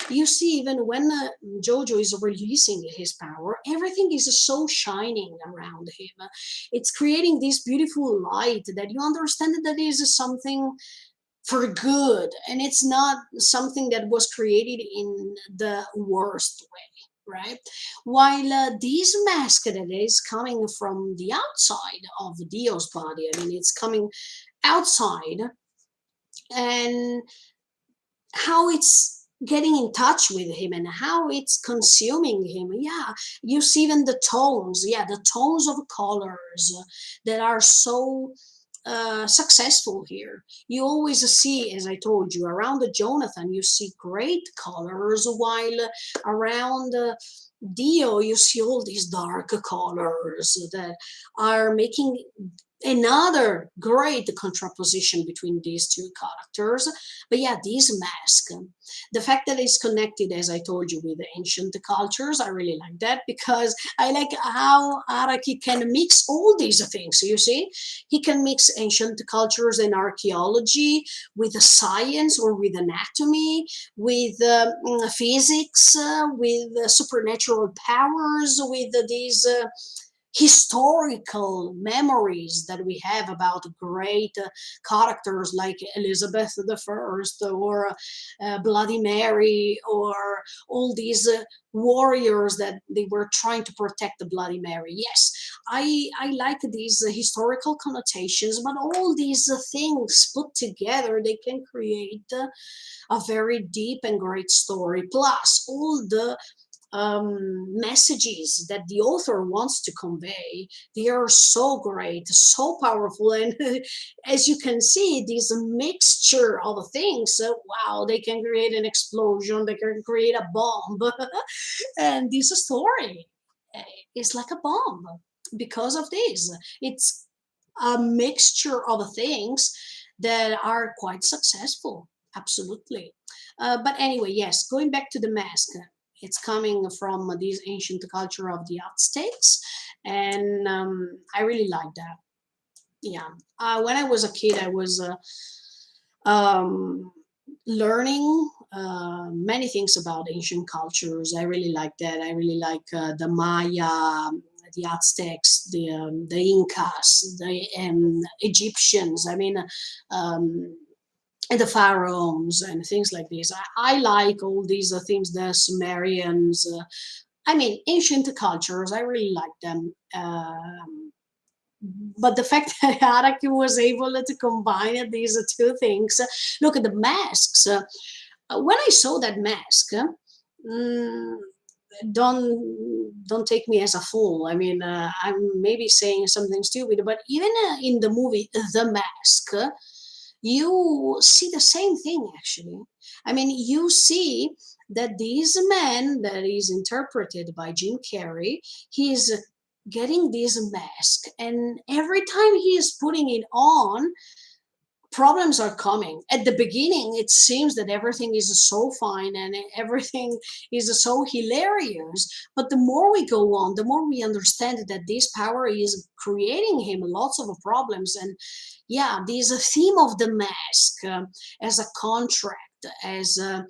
you see, even when Jojo is releasing his power, everything is so shining around him. It's creating this beautiful light that you understand that it is something for good, and it's not something that was created in the worst way, right? While this mask that is coming from the outside of Dio's body, I mean, it's coming outside, and how it's getting in touch with him and how it's consuming him. Yeah, you see even the tones, yeah, the tones of colors that are so successful here. You always see, as I told you, around the Jonathan, you see great colors, while around Dio, you see all these dark colors that are making another great contraposition between these two characters. But yeah, this mask, the fact that it's connected, as I told you, with the ancient cultures, I really like that, because I like how Araki can mix all these things. You see, he can mix ancient cultures and archaeology with the science or with anatomy, with physics, with supernatural powers, with these historical memories that we have about great characters like Elizabeth the First, or Bloody Mary, or all these warriors that they were trying to protect the Bloody Mary. Yes, I like these historical connotations, but all these things put together, they can create a very deep and great story. Plus, all the messages that the author wants to convey, they are so great, so powerful, and as you can see, this mixture of things, wow, they can create an explosion, they can create a bomb. And this story uh, is like a bomb because of this. It's a mixture of things that are quite successful, absolutely. But anyway, yes, going back to the mask, it's coming from this ancient culture of the Aztecs, and I really like that. Yeah, when I was a kid, I was um, learning many things about ancient cultures. I really like that. I really like the Maya, the Aztecs, the Incas, the Egyptians. I mean, um, and the pharaohs and things like this. I like all these things, the Sumerians. I mean, ancient cultures. I really like them. But the fact that Araki was able to combine these two things. Look at the masks. When I saw that mask, mm, don't take me as a fool. I mean, I'm maybe saying something stupid, but even in the movie The Mask, you see the same thing actually. I mean, you see that this man that is interpreted by Jim Carrey, he is getting this mask, and every time he is putting it on, problems are coming. At the beginning, it seems that everything is so fine and everything is so hilarious. But the more we go on, the more we understand that this power is creating him lots of problems. And yeah, this theme of the mask as a contract, as a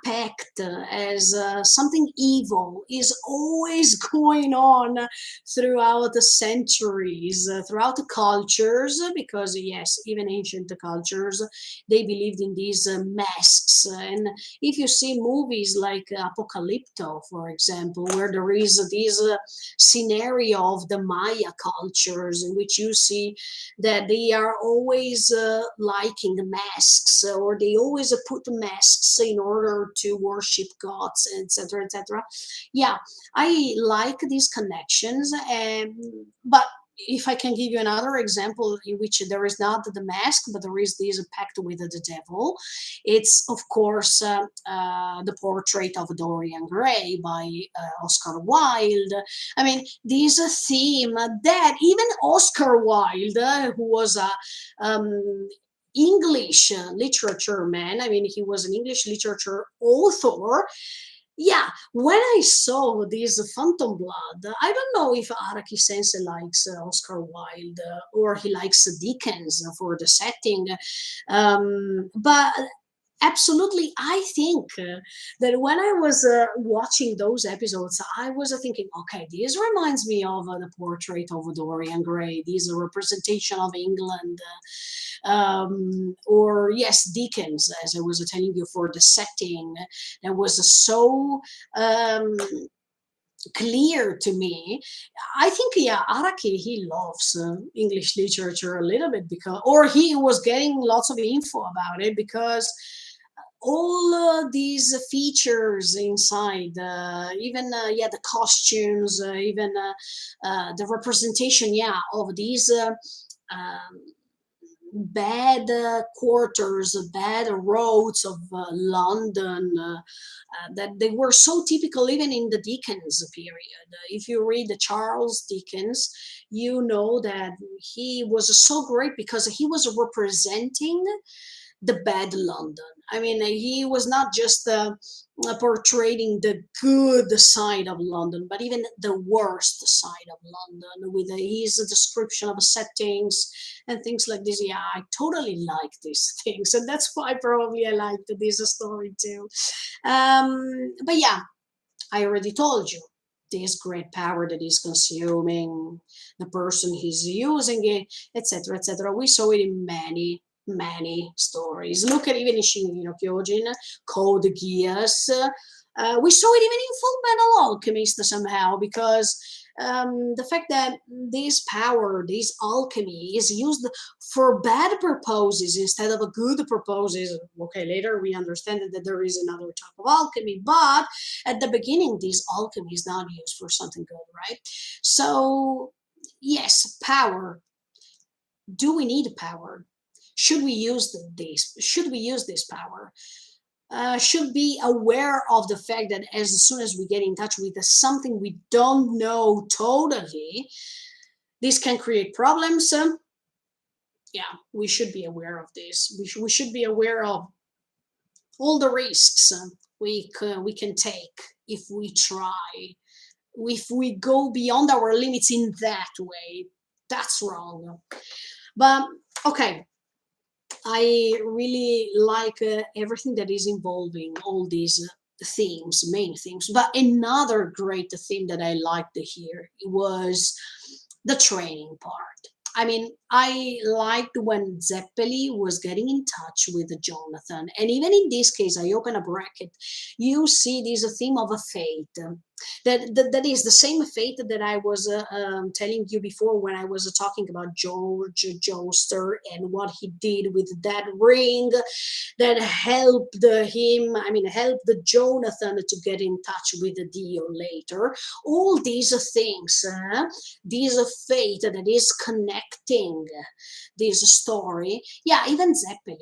pact, as something evil, is always going on throughout the centuries, throughout the cultures, because yes, even ancient cultures, they believed in these masks. And if you see movies like Apocalypto, for example, where there is this scenario of the Maya cultures, in which you see that they are always liking masks, or they always put masks in order to worship gods, etc., etc. Yeah, I like these connections, but if I can give you another example in which there is not the mask, but there is this pact with the devil, it's of course the portrait of Dorian Gray by Oscar Wilde. I mean, this theme that even Oscar Wilde, who was a English literature man, I mean, he was an English literature author, Yeah, when I saw this Phantom Blood, I don't know if Araki Sensei likes Oscar Wilde or he likes Dickens for the setting, but absolutely, I think that when I was watching those episodes, I was thinking, okay, this reminds me of the portrait of Dorian Gray. This is a representation of England, or yes, Dickens, as I was telling you, for the setting that was so um, clear to me. I think, yeah, Araki, he loves English literature a little bit because, or he was getting lots of info about it because all these features inside, even yeah, the costumes, even the representation, yeah, of these um, bad quarters, bad roads of London, that they were so typical even in the Dickens period. If you read the Charles Dickens, you know that he was so great because he was representing the bad London. I mean, he was not just portraying the good side of London, but even the worst side of London with his description of settings and things like this. Yeah, I totally like these things, and that's why probably I liked this story too. But yeah, I already told you this great power that is consuming the person he's using it, etc., etc. We saw it in many stories. Look at even in Shingeki no Kyojin, Code Geass. We saw it even in Full Metal Alchemist somehow because the fact that this power, this alchemy, is used for bad purposes instead of a good purposes. Okay, later we understand that there is another type of alchemy, but at the beginning, this alchemy is not used for something good, right? So, yes, power. Do we need power? Should we use this? Should we use this power? Should be aware of the fact that as soon as we get in touch with something we don't know totally, this can create problems. Yeah, we should be aware of this. We should be aware of all the risks we can take if we try, if we go beyond our limits in that way. That's wrong. But okay, I really like everything that is involving all these themes, main themes. But another great theme that I liked here was the training part. I mean, I liked when Zeppeli was getting in touch with Jonathan. And even in this case, I open a bracket, you see there's a theme of a fate. That is the same fate that I was telling you before when I was talking about George Joester and what he did with that ring that helped him, I mean, helped Jonathan to get in touch with the Dio later. All these things, this fate that is connecting this story. Yeah, even Zeppeli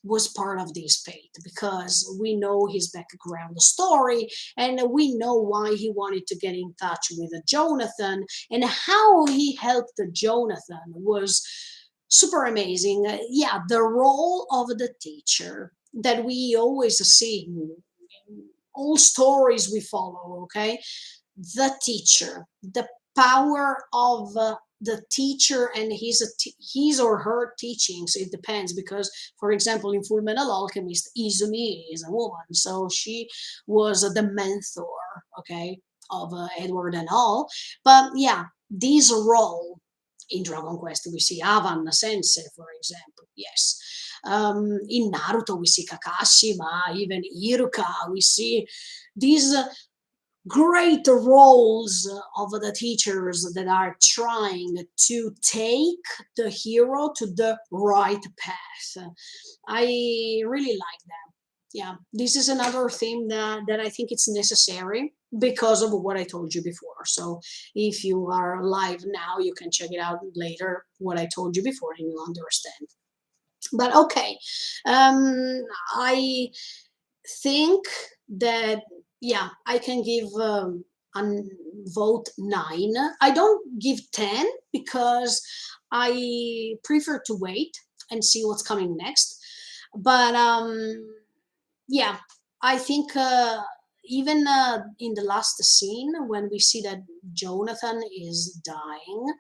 was part of this fate because we know his background story and we know why he wanted to get in touch with Jonathan and how he helped Jonathan was super amazing. Yeah, the role of the teacher that we always see in all stories we follow, okay? The teacher, the power of the teacher and his or her teachings. It depends because, for example, in Full Metal Alchemist, Izumi is a woman, so she was the mentor, okay, of Edward and all. But yeah, this role in Dragon Quest we see Avan Sensei, for example. Yes, in Naruto we see Kakashi, but even Iruka we see these great roles of the teachers that are trying to take the hero to the right path. I really like that. Yeah, this is another theme that I think it's necessary because of what I told you before. So if you are live now, you can check it out later, what I told you before, and you'll understand. But okay, I think that yeah, I can give a vote 9. I don't give 10 because I prefer to wait and see what's coming next. But yeah, I think even in the last scene, when we see that Jonathan is dying,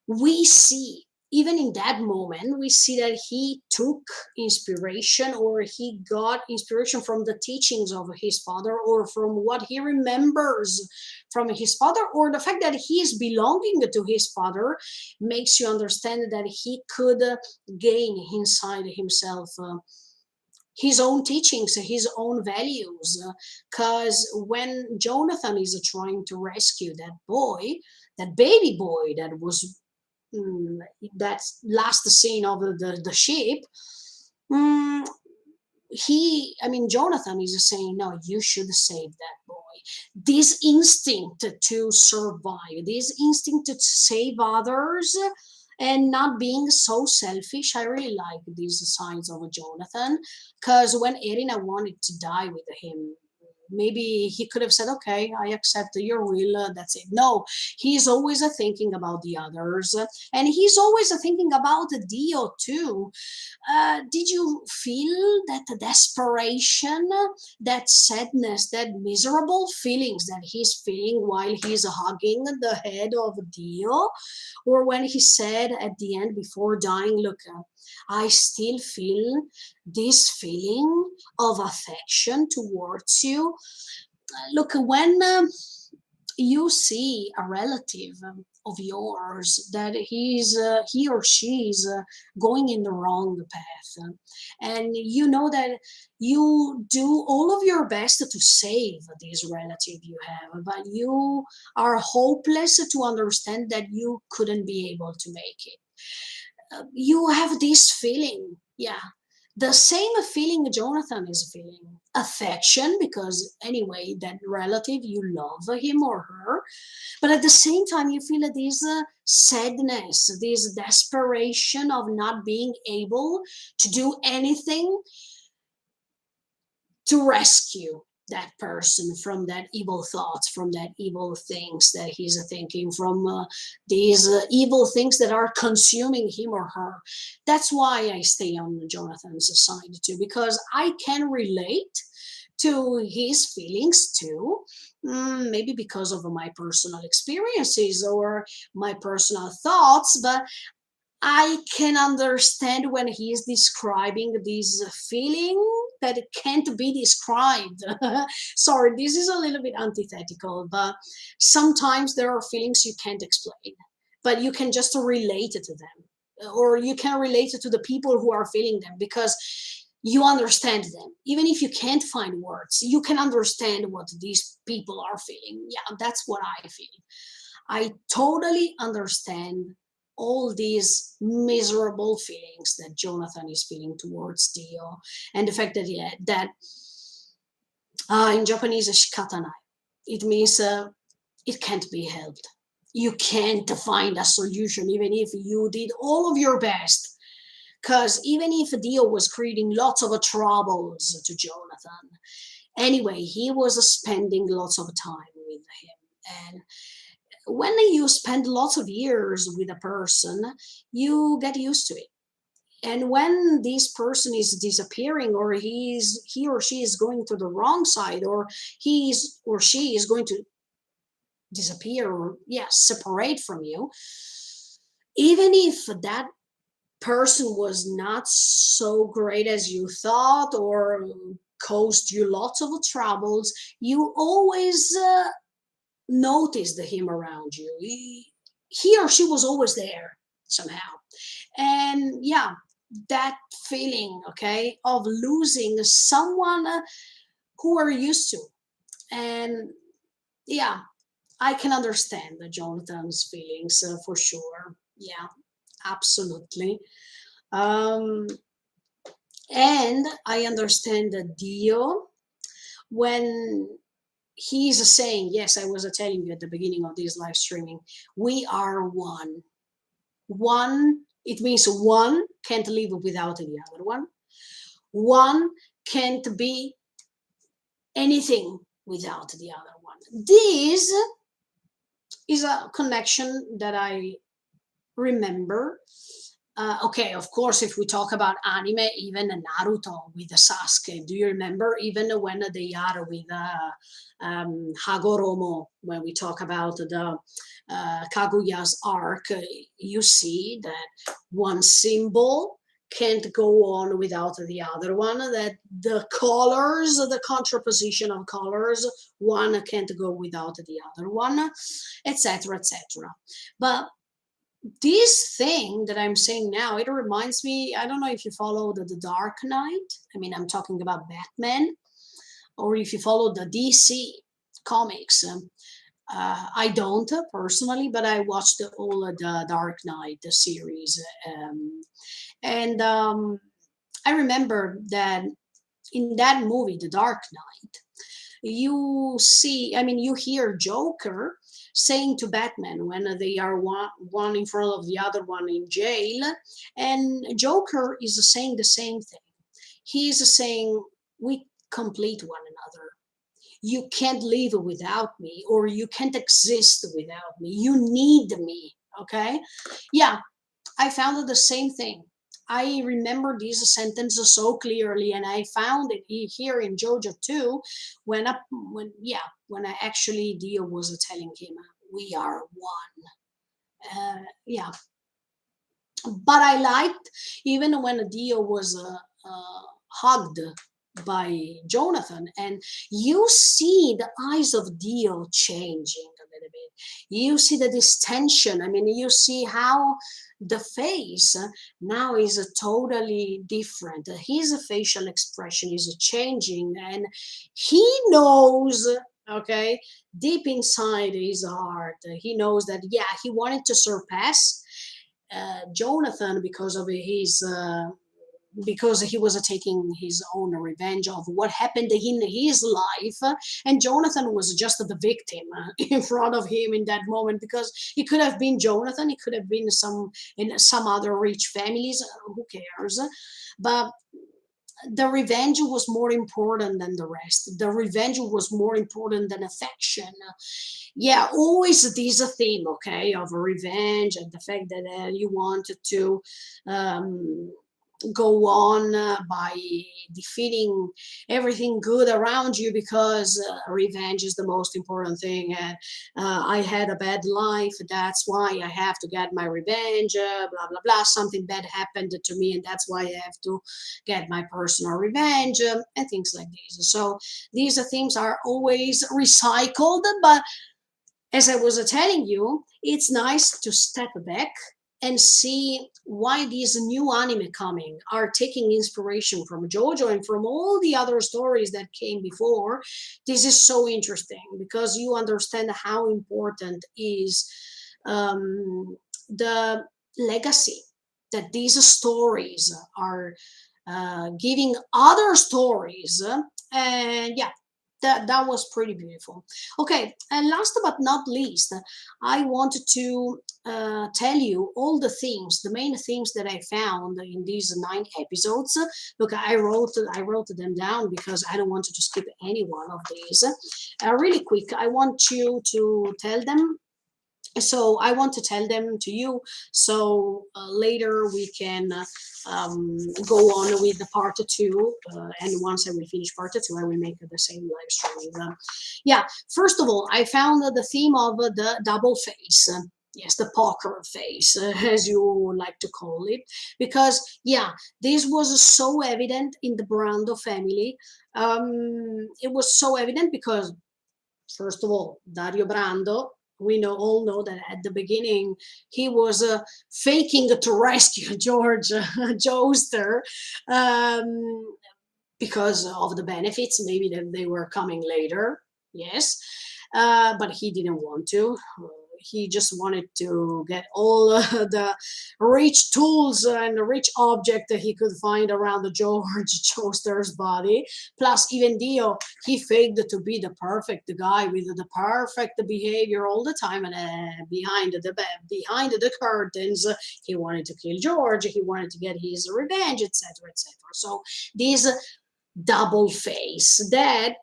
we see, even in that moment, we see that he took inspiration, or he got inspiration from the teachings of his father, or from what he remembers from his father, or the fact that he is belonging to his father makes you understand that he could gain inside himself his own teachings, his own values. Because when Jonathan is trying to rescue that boy, that baby boy that was mm, that last scene of the ship, mm, Jonathan is saying, no, you should save that boy. This instinct to survive, this instinct to save others, and not being so selfish. I really like these signs of Jonathan, because when Irina wanted to die with him, maybe he could have said, okay, I accept your will, that's it. No, he's always thinking about the others, and he's always thinking about Dio too. Did you feel that desperation, that sadness, that miserable feelings that he's feeling while he's hugging the head of Dio? Or when he said at the end before dying, look, I still feel this feeling of affection towards you. Look, when you see a relative of yours that he or she is going in the wrong path, and you know that you do all of your best to save this relative you have, but you are hopeless to understand that you couldn't be able to make it. You have this feeling, yeah, the same feeling Jonathan is feeling, affection, because anyway, that relative, you love him or her, but at the same time, you feel this sadness, this desperation of not being able to do anything to rescue that person from that evil thoughts, from that evil things that he's thinking, from these evil things that are consuming him or her. That's why I stay on Jonathan's side too, because I can relate to his feelings too. Maybe because of my personal experiences or my personal thoughts, but I can understand when he is describing this feeling that it can't be described. Sorry, this is a little bit antithetical, but sometimes there are feelings you can't explain, but you can just relate it to them, or you can relate it to the people who are feeling them, because you understand them. Even if you can't find words, you can understand what these people are feeling. Yeah, that's what I feel. I totally understand all these miserable feelings that Jonathan is feeling towards Dio, and the fact that, yeah, that in Japanese is shikatanai. It means it can't be helped. You can't find a solution, even if you did all of your best. Because even if Dio was creating lots of troubles to Jonathan, anyway, he was spending lots of time with him. And when you spend lots of years with a person, you get used to it. And when this person is disappearing, or he or she is going to the wrong side, or he's or she is going to disappear, or yeah, separate from you, even if that person was not so great as you thought, or caused you lots of troubles, you always noticed him around you. He or she was always there somehow. And yeah, that feeling, okay, of losing someone who are used to. And yeah, I can understand Jonathan's feelings for sure. Yeah, absolutely. Um, and I understand that Dio, when he's saying, yes, I was telling you at the beginning of this live streaming, we are one. One, it means one can't live without the other one. One can't be anything without the other one. This is a connection that I remember Okay, of course, if we talk about anime, even Naruto with the Sasuke, do you remember even when they are with Hagoromo, when we talk about the Kaguya's arc, you see that one symbol can't go on without the other one, that the colors, the contraposition of colors, one can't go without the other one, etc., etc. But this thing that I'm saying now, it reminds me, I don't know if you follow the Dark Knight. I mean, I'm talking about Batman, or if you follow the DC comics. I don't personally, but I watched all of the Dark Knight series. And I remember that in that movie, The Dark Knight, you see, I mean, you hear Joker saying to Batman when they are one in front of the other one in jail, and Joker is saying the same thing. He's saying, we complete one another. You can't live without me, or you can't exist without me. You need me. Okay? Yeah, I found the same thing. I remember these sentences so clearly, and I found it here in JoJo too, when I actually Dio was telling him, "We are one." Yeah, but I liked even when Dio was hugged by Jonathan, and you see the eyes of Dio changing a little bit. You see the distension. I mean, you see how the face now is totally different. His facial expression is changing, and he knows. Okay, deep inside his heart, he knows that yeah, he wanted to surpass Jonathan because he was taking his own revenge of what happened in his life, and Jonathan was just the victim in front of him in that moment, because he could have been Jonathan, he could have been some in some other rich families, who cares, but the revenge was more important than the rest. The revenge was more important than affection. Yeah, always this a theme, okay, of revenge, and the fact that you wanted to um, go on by defeating everything good around you, because revenge is the most important thing. And I had a bad life, that's why I have to get my revenge, blah blah blah, something bad happened to me and that's why I have to get my personal revenge, and things like this. So these themes are always recycled, but as I was telling you, it's nice to step back and see why these new anime coming are taking inspiration from JoJo and from all the other stories that came before. This is so interesting because you understand how important is the legacy that these stories are giving other stories. And yeah, that was pretty beautiful. Okay, and last but not least, I wanted to tell you all the themes, the main themes that I found in these 9 episodes. Look, I wrote them down because I don't want to skip any one of these. Really quick, I want you to tell them, so I want to tell them to you, so later we can go on with the part 2, and once I will finish part 2 I will make the same live streaming. Yeah, first of all, I found the theme of the double face. Yes, the poker face, as you like to call it, because yeah, this was so evident in the Brando family. It was so evident because, first of all, Dario Brando, we all know that at the beginning he was faking to rescue George Joester, um, because of the benefits, maybe that they were coming later. Yes, but he didn't want to. He just wanted to get all the rich tools and the rich object that he could find around the George Joester's body. Plus, even Dio, he faked to be the perfect guy with the perfect behavior all the time, and behind the curtains, he wanted to kill George. He wanted to get his revenge, etc., etc. So this double face that,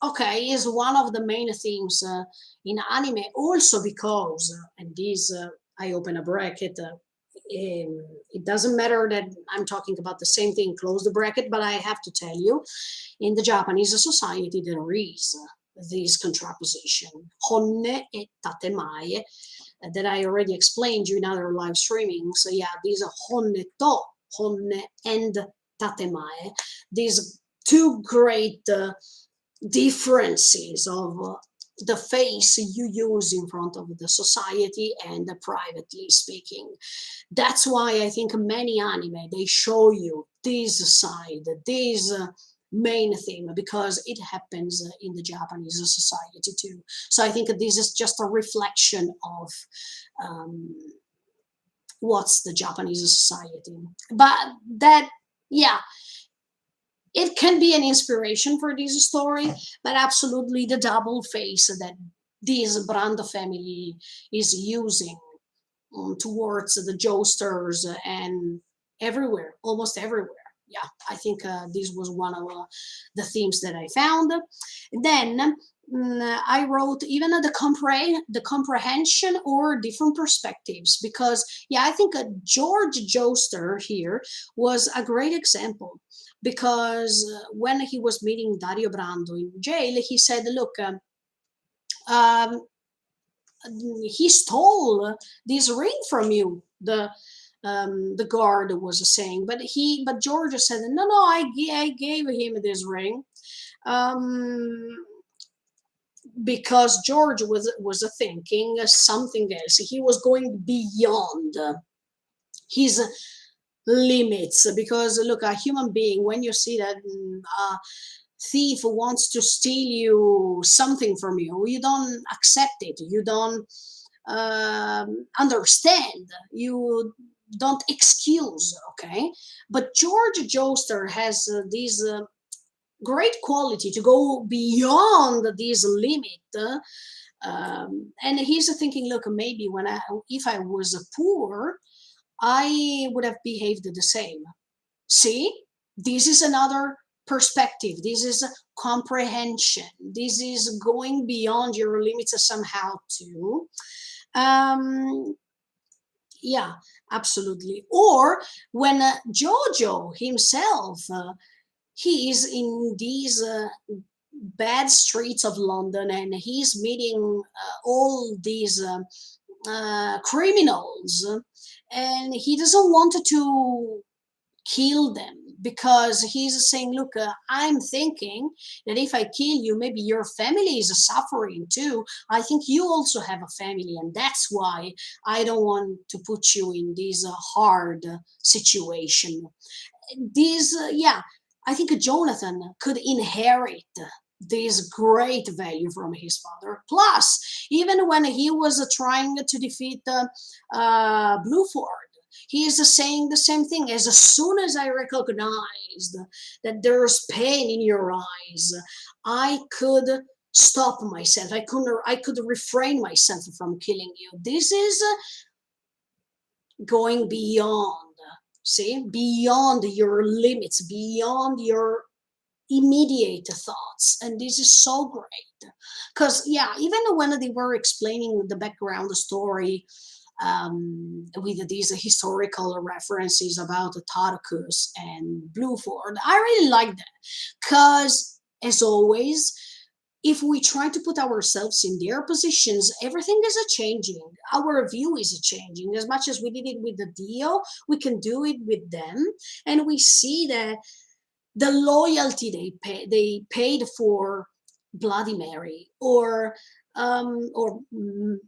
okay, is one of the main themes in anime, also because and this I open a bracket, it doesn't matter that I'm talking about the same thing, close the bracket, but I have to tell you, in the Japanese society, there is this contraposition, honne e tatemae, that I already explained you in other live streaming. So yeah, these are honne to, honne and tatemae, these two great differences of the face you use in front of the society and privately speaking. That's why I think many anime, they show you this side, this main theme, because it happens in the Japanese society too. So I think this is just a reflection of um, what's the Japanese society. But that, yeah, it can be an inspiration for this story, but absolutely the double face that this Brando family is using towards the josters and everywhere, almost everywhere. Yeah, I think this was one of the themes that I found. Then I wrote even the comprehension or different perspectives, because yeah, I think George Joster here was a great example, because when he was meeting Dario Brando in jail, he said, "Look, um, he stole this ring from you." The guard was saying, but George said, "No, no, I gave him this ring." Um, because George was thinking something else. He was going beyond his limits, because look, a human being, when you see that a thief wants to steal you something from you, you don't accept it, you don't understand, you don't excuse, okay? But George Joster has this great quality to go beyond this limit, and he's thinking, look, maybe if I was poor, I would have behaved the same. See, this is another perspective. This is comprehension. This is going beyond your limits somehow too. Um, yeah, absolutely. Or when Jojo himself, he is in these bad streets of London, and he's meeting all these criminals, and he doesn't want to kill them, because he's saying, look, I'm thinking that if I kill you, maybe your family is suffering too. I think you also have a family, and that's why I don't want to put you in this hard situation. This yeah, I think Jonathan could inherit this great value from his father. Plus, even when he was trying to defeat Blueford, he is saying the same thing. As soon as I recognized that there's pain in your eyes, I could stop myself. I could refrain myself from killing you. This is going beyond, see, beyond your limits, beyond your immediate thoughts. And this is so great, because yeah, even when they were explaining the background story, with these historical references about Tarkus and Blueford, I really like that, because as always, if we try to put ourselves in their positions, everything is a changing. Our view is a changing. As much as we did it with the Dio, we can do it with them, and we see that the loyalty they paid for Bloody Mary, or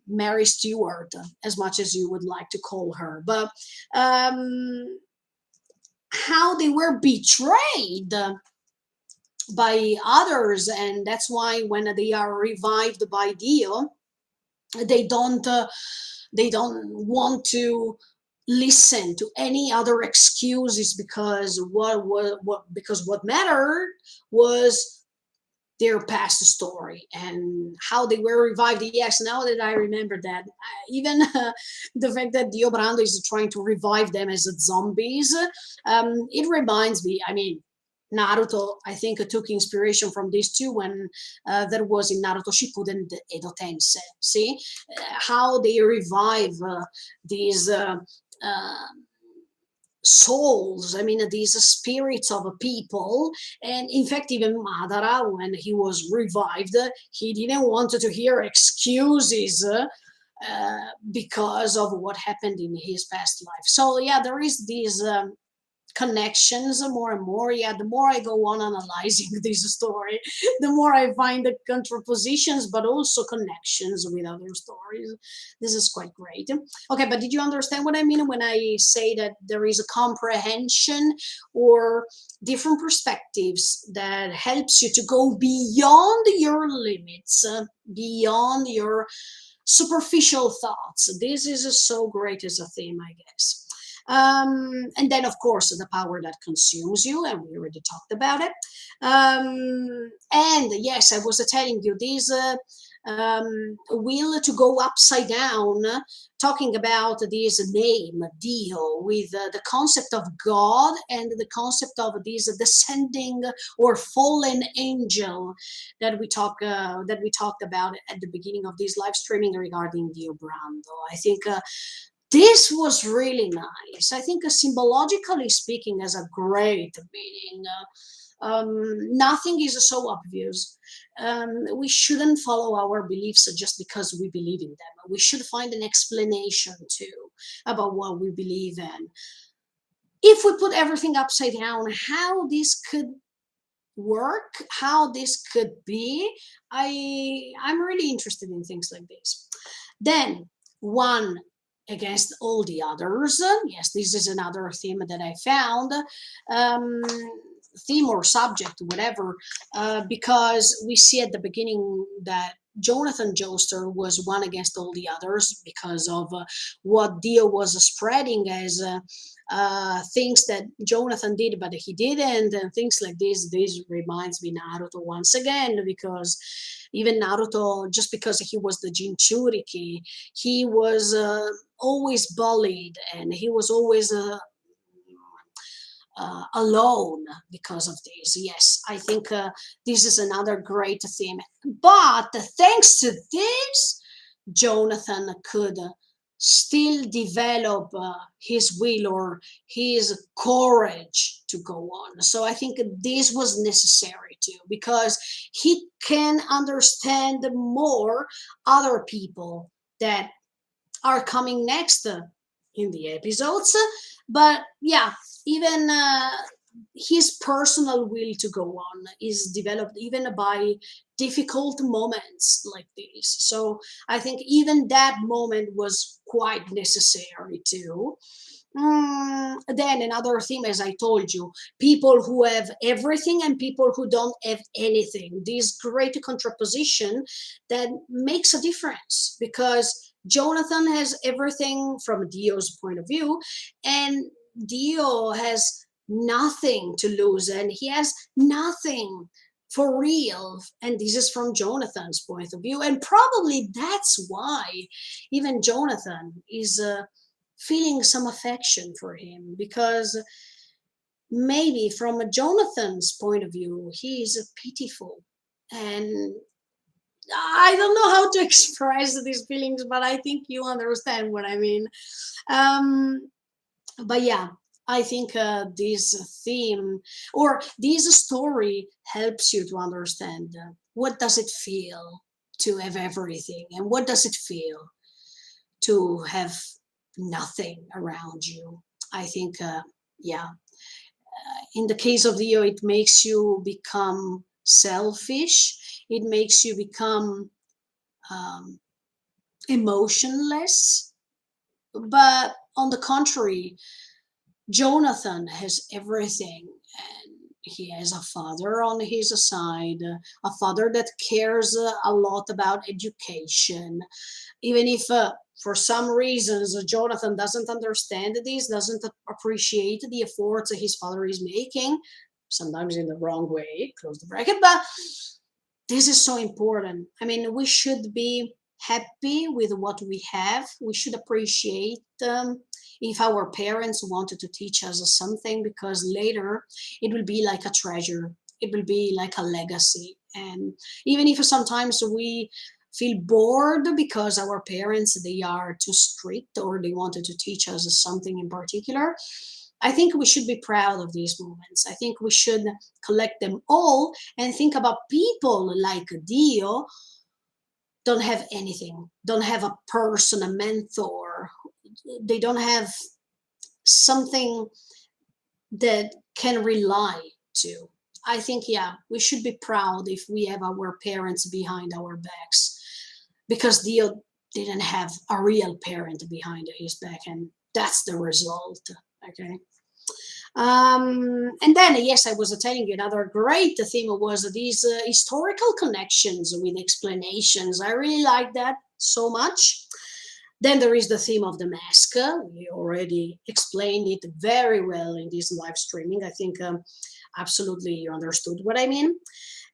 Mary Stewart, as much as you would like to call her, but um, how they were betrayed by others, and that's why when they are revived by Dio, they don't uh, they don't want to listen to any other excuses, because what mattered was their past story and how they were revived. Yes, now that I remember that, even the fact that Diobrando is trying to revive them as zombies, it reminds me. I mean, Naruto, I think, took inspiration from this too, when there was in Naruto Shippuden the Edo Tensei. See how they revive these uh, souls, I mean, these spirits of people. And in fact, even Madara, when he was revived, he didn't want to hear excuses because of what happened in his past life. So yeah, there is these connections more and more. Yeah, the more I go on analyzing this story, the more I find the contrapositions, but also connections with other stories. This is quite great. Okay, but did you understand what I mean when I say that there is a comprehension or different perspectives that helps you to go beyond your limits, beyond your superficial thoughts? This is so great as a theme, I guess. And then, of course, the power that consumes you, and we already talked about it. And yes, I was telling you this will to go upside down, talking about this name Dio with the concept of God and the concept of this descending or fallen angel that we talked about at the beginning of this live streaming regarding Diobrando. I think this was really nice. I think, symbologically speaking, has a great meaning. Nothing is so obvious. We shouldn't follow our beliefs just because we believe in them. We should find an explanation too about what we believe in. If we put everything upside down, how this could work, how this could be, I'm really interested in things like this. Then one against all the others. Yes, this is another theme that I found. Um, Theme or subject, whatever, because we see at the beginning that Jonathan Joestar was one against all the others because of what Dio was spreading as things that Jonathan did, but he didn't, and things like this. This reminds me Naruto once again, because even Naruto, just because he was the Jinchuriki, he was always bullied, and he was always alone because of this. Yes, I think this is another great theme. But thanks to this, Jonathan could still develop his will or his courage to go on. So I think this was necessary too, because he can understand more other people that are coming next in the episodes. But yeah, even his personal will to go on is developed even by difficult moments like this. So I think even that moment was quite necessary too. Then another theme, as I told you, people who have everything and people who don't have anything. This great contraposition that makes a difference, because Jonathan has everything from Dio's point of view, and Dio has nothing to lose, and he has nothing for real. And this is from Jonathan's point of view, and probably that's why even Jonathan is feeling some affection for him, because maybe from a Jonathan's point of view, he is pitiful, and I don't know how to express these feelings, but I think you understand what I mean. Um, but yeah, I think this theme or this story helps you to understand what does it feel to have everything, and what does it feel to have nothing around you. I think, yeah, in the case of Leo, it makes you become selfish. It makes you become um, emotionless. But on the contrary, Jonathan has everything, and he has a father on his side, a father that cares a lot about education. Even if for some reasons Jonathan doesn't understand this, doesn't appreciate the efforts his father is making, sometimes in the wrong way, close the bracket, but this is so important. I mean, we should be happy with what we have. We should appreciate if our parents wanted to teach us something, because later it will be like a treasure. It will be like a legacy. And even if sometimes we feel bored because our parents, they are too strict or they wanted to teach us something in particular. I think we should be proud of these moments. I think we should collect them all and think about people like Dio don't have anything, don't have a person, a mentor. They don't have something that can rely to. I think, yeah, we should be proud if we have our parents behind our backs because Dio didn't have a real parent behind his back, and that's the result. Okay. And then, yes, I was telling you another great theme was these historical connections with explanations. I really like that so much. Then there is the theme of the mask. We already explained it very well in this live streaming. I think absolutely you understood what I mean.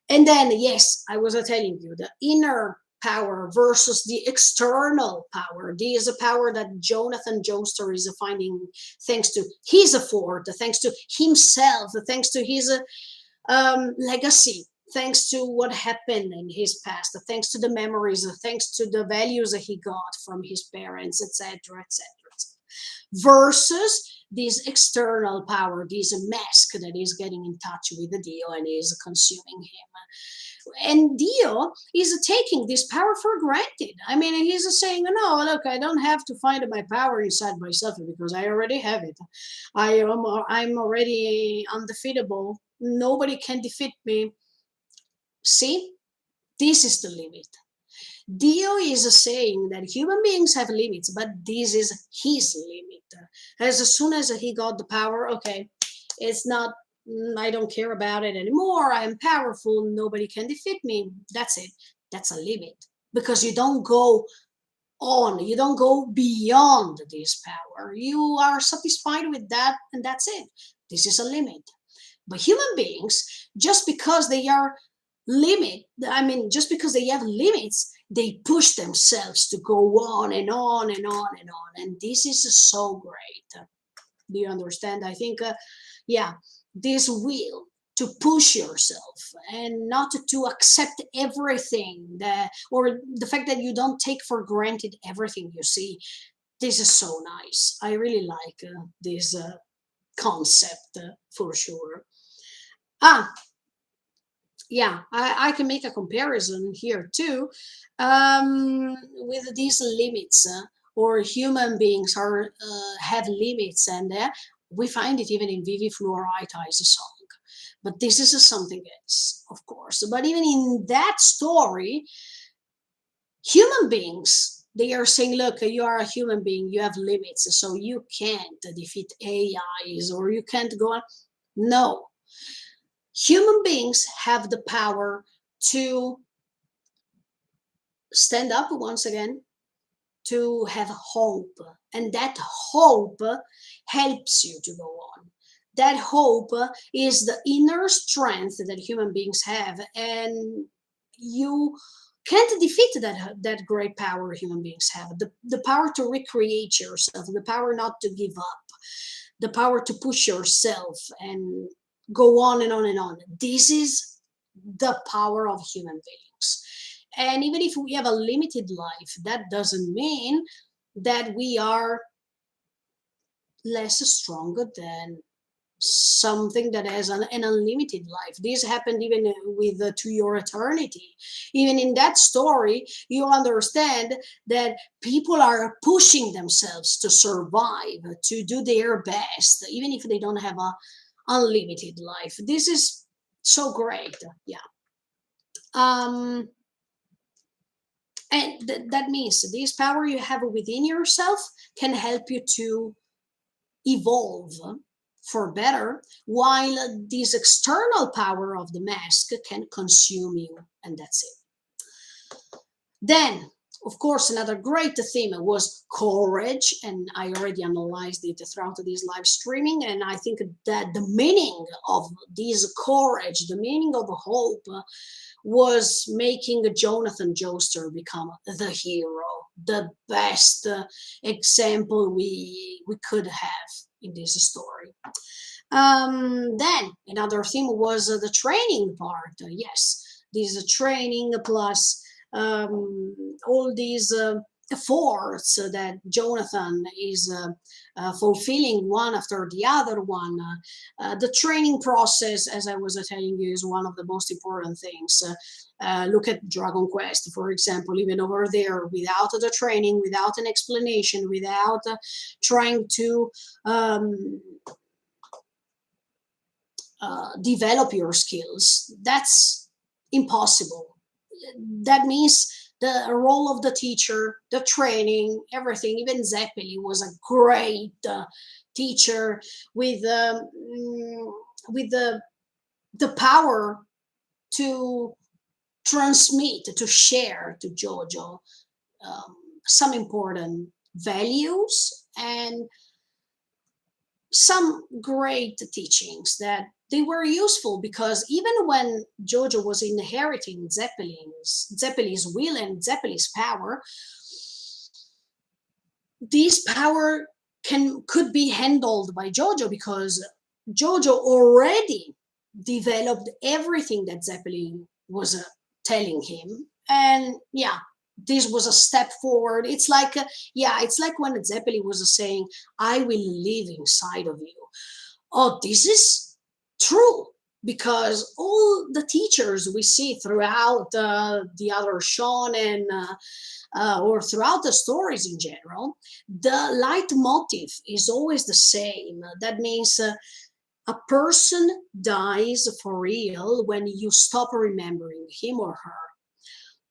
And then, yes, I was telling you the inner power versus the external power. This is a power that Jonathan Joestar is finding thanks to his effort, thanks to himself, thanks to his legacy, thanks to what happened in his past, thanks to the memories, thanks to the values that he got from his parents, etc., etc. Versus this external power, this mask that is getting in touch with the Dio and is consuming him. And Dio is taking this power for granted. I mean, he's saying, no, look, I don't have to find my power inside myself because I already have it. I'm already undefeatable. Nobody can defeat me. See, this is the limit. Dio is saying that human beings have limits, but this is his limit. As soon as he got the power, okay, it's not, I don't care about it anymore. I'm powerful. Nobody can defeat me. That's it. That's a limit because you don't go on, you don't go beyond this power. You are satisfied with that, and that's it. This is a limit. But human beings, just because they are just because they have limits, they push themselves to go on and on and on and on. And this is so great. Do you understand? I think, yeah, this will to push yourself and not to accept everything that, or the fact that you don't take for granted everything you see. This is so nice. I really like this concept for sure. Ah, yeah, I can make a comparison here too with these limits, or human beings are have limits, and we find it even in Vivi Fluorite's song. But this is something else, of course. But even in that story, human beings, they are saying, look, you are a human being, you have limits, so you can't defeat AIs or you can't go on. No, human beings have the power to stand up once again, to have hope, and that hope helps you to go on. That hope is the inner strength that human beings have, and you can't defeat that great power human beings have, the power to recreate yourself, the power not to give up, the power to push yourself and go on and on and on. This is the power of human beings. And even if we have a limited life, that doesn't mean that we are less stronger than something that has an unlimited life. This happened even with To Your Eternity. Even in that story, you understand that people are pushing themselves to survive, to do their best, even if they don't have a unlimited life. This is so great. Yeah. And that means this power you have within yourself can help you to evolve for better, while this external power of the mask can consume you, and that's it. Then, of course, another great theme was courage, and I already analyzed it throughout this live streaming, and I think that the meaning of this courage, the meaning of hope, was making Jonathan Joestar become the hero, the best example we could have in this story. Then another theme was the training part. Yes, this is a training plus all these efforts that Jonathan is fulfilling one after the other one. The training process, as I was telling you, is one of the most important things. Look at Dragon Quest, for example, even over there, without the training, without an explanation, without trying to develop your skills, that's impossible. That means the role of the teacher, the training, everything. Even Zeppeli was a great teacher with with the power to transmit, to share to JoJo some important values and some great teachings that they were useful, because even when Jojo was inheriting Zeppeli's will and Zeppeli's power, this power could be handled by Jojo, because Jojo already developed everything that Zeppeli was telling him. And yeah, this was a step forward. It's like it's like when Zeppeli was saying, I will live inside of you. Oh, this is true, because all the teachers we see throughout the other shonen or throughout the stories in general, the leitmotif is always the same. That means a person dies for real when you stop remembering him or her.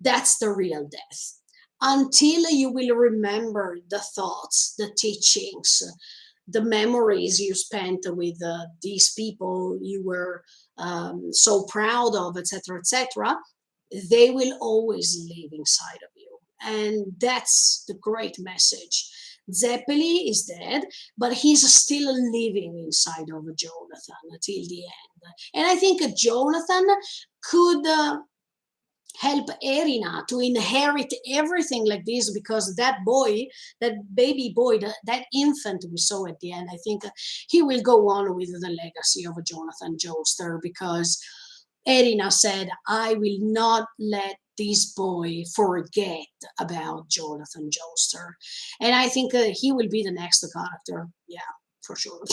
That's the real death. Until you will remember the thoughts, the teachings, the memories you spent with these people you were so proud of, etc., etc., they will always live inside of you. And that's the great message. Zeppeli is dead, but he's still living inside of Jonathan until the end. And I think Jonathan could help Erina to inherit everything like this, because that boy, that baby boy, that infant we saw at the end, I think he will go on with the legacy of Jonathan Joestar, because Erina said, I will not let this boy forget about Jonathan Joestar. And I think he will be the next character. Yeah, for sure.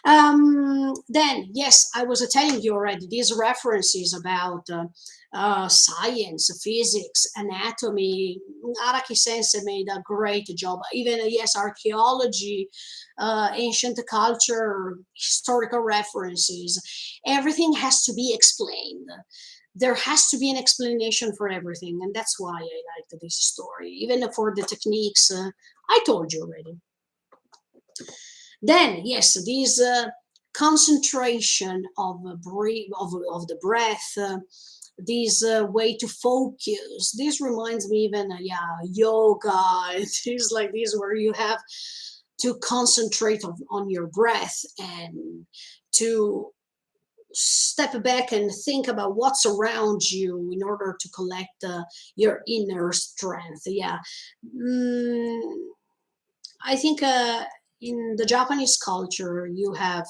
Then, yes, I was telling you already, these references about science, physics, anatomy. Araki Sensei made a great job. Even, yes, archaeology, ancient culture, historical references. Everything has to be explained. There has to be an explanation for everything, and that's why I liked this story. Even for the techniques, I told you already. Then, yes, this concentration of the breath, this way to focus. This reminds me even, yoga. It is like this, where you have to concentrate on your breath and to step back and think about what's around you in order to collect your inner strength. Yeah. I think in the Japanese culture, you have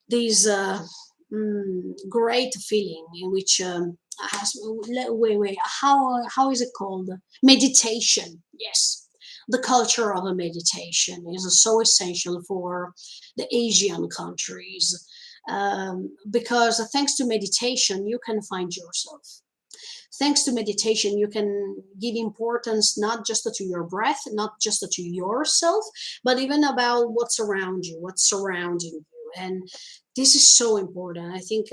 this great feeling in which how is it called? Meditation. Yes, the culture of a meditation is so essential for the Asian countries, because thanks to meditation, you can find yourself. Thanks to meditation, you can give importance not just to your breath, not just to yourself, but even about what's around you, what's surrounding you. And this is so important. I think,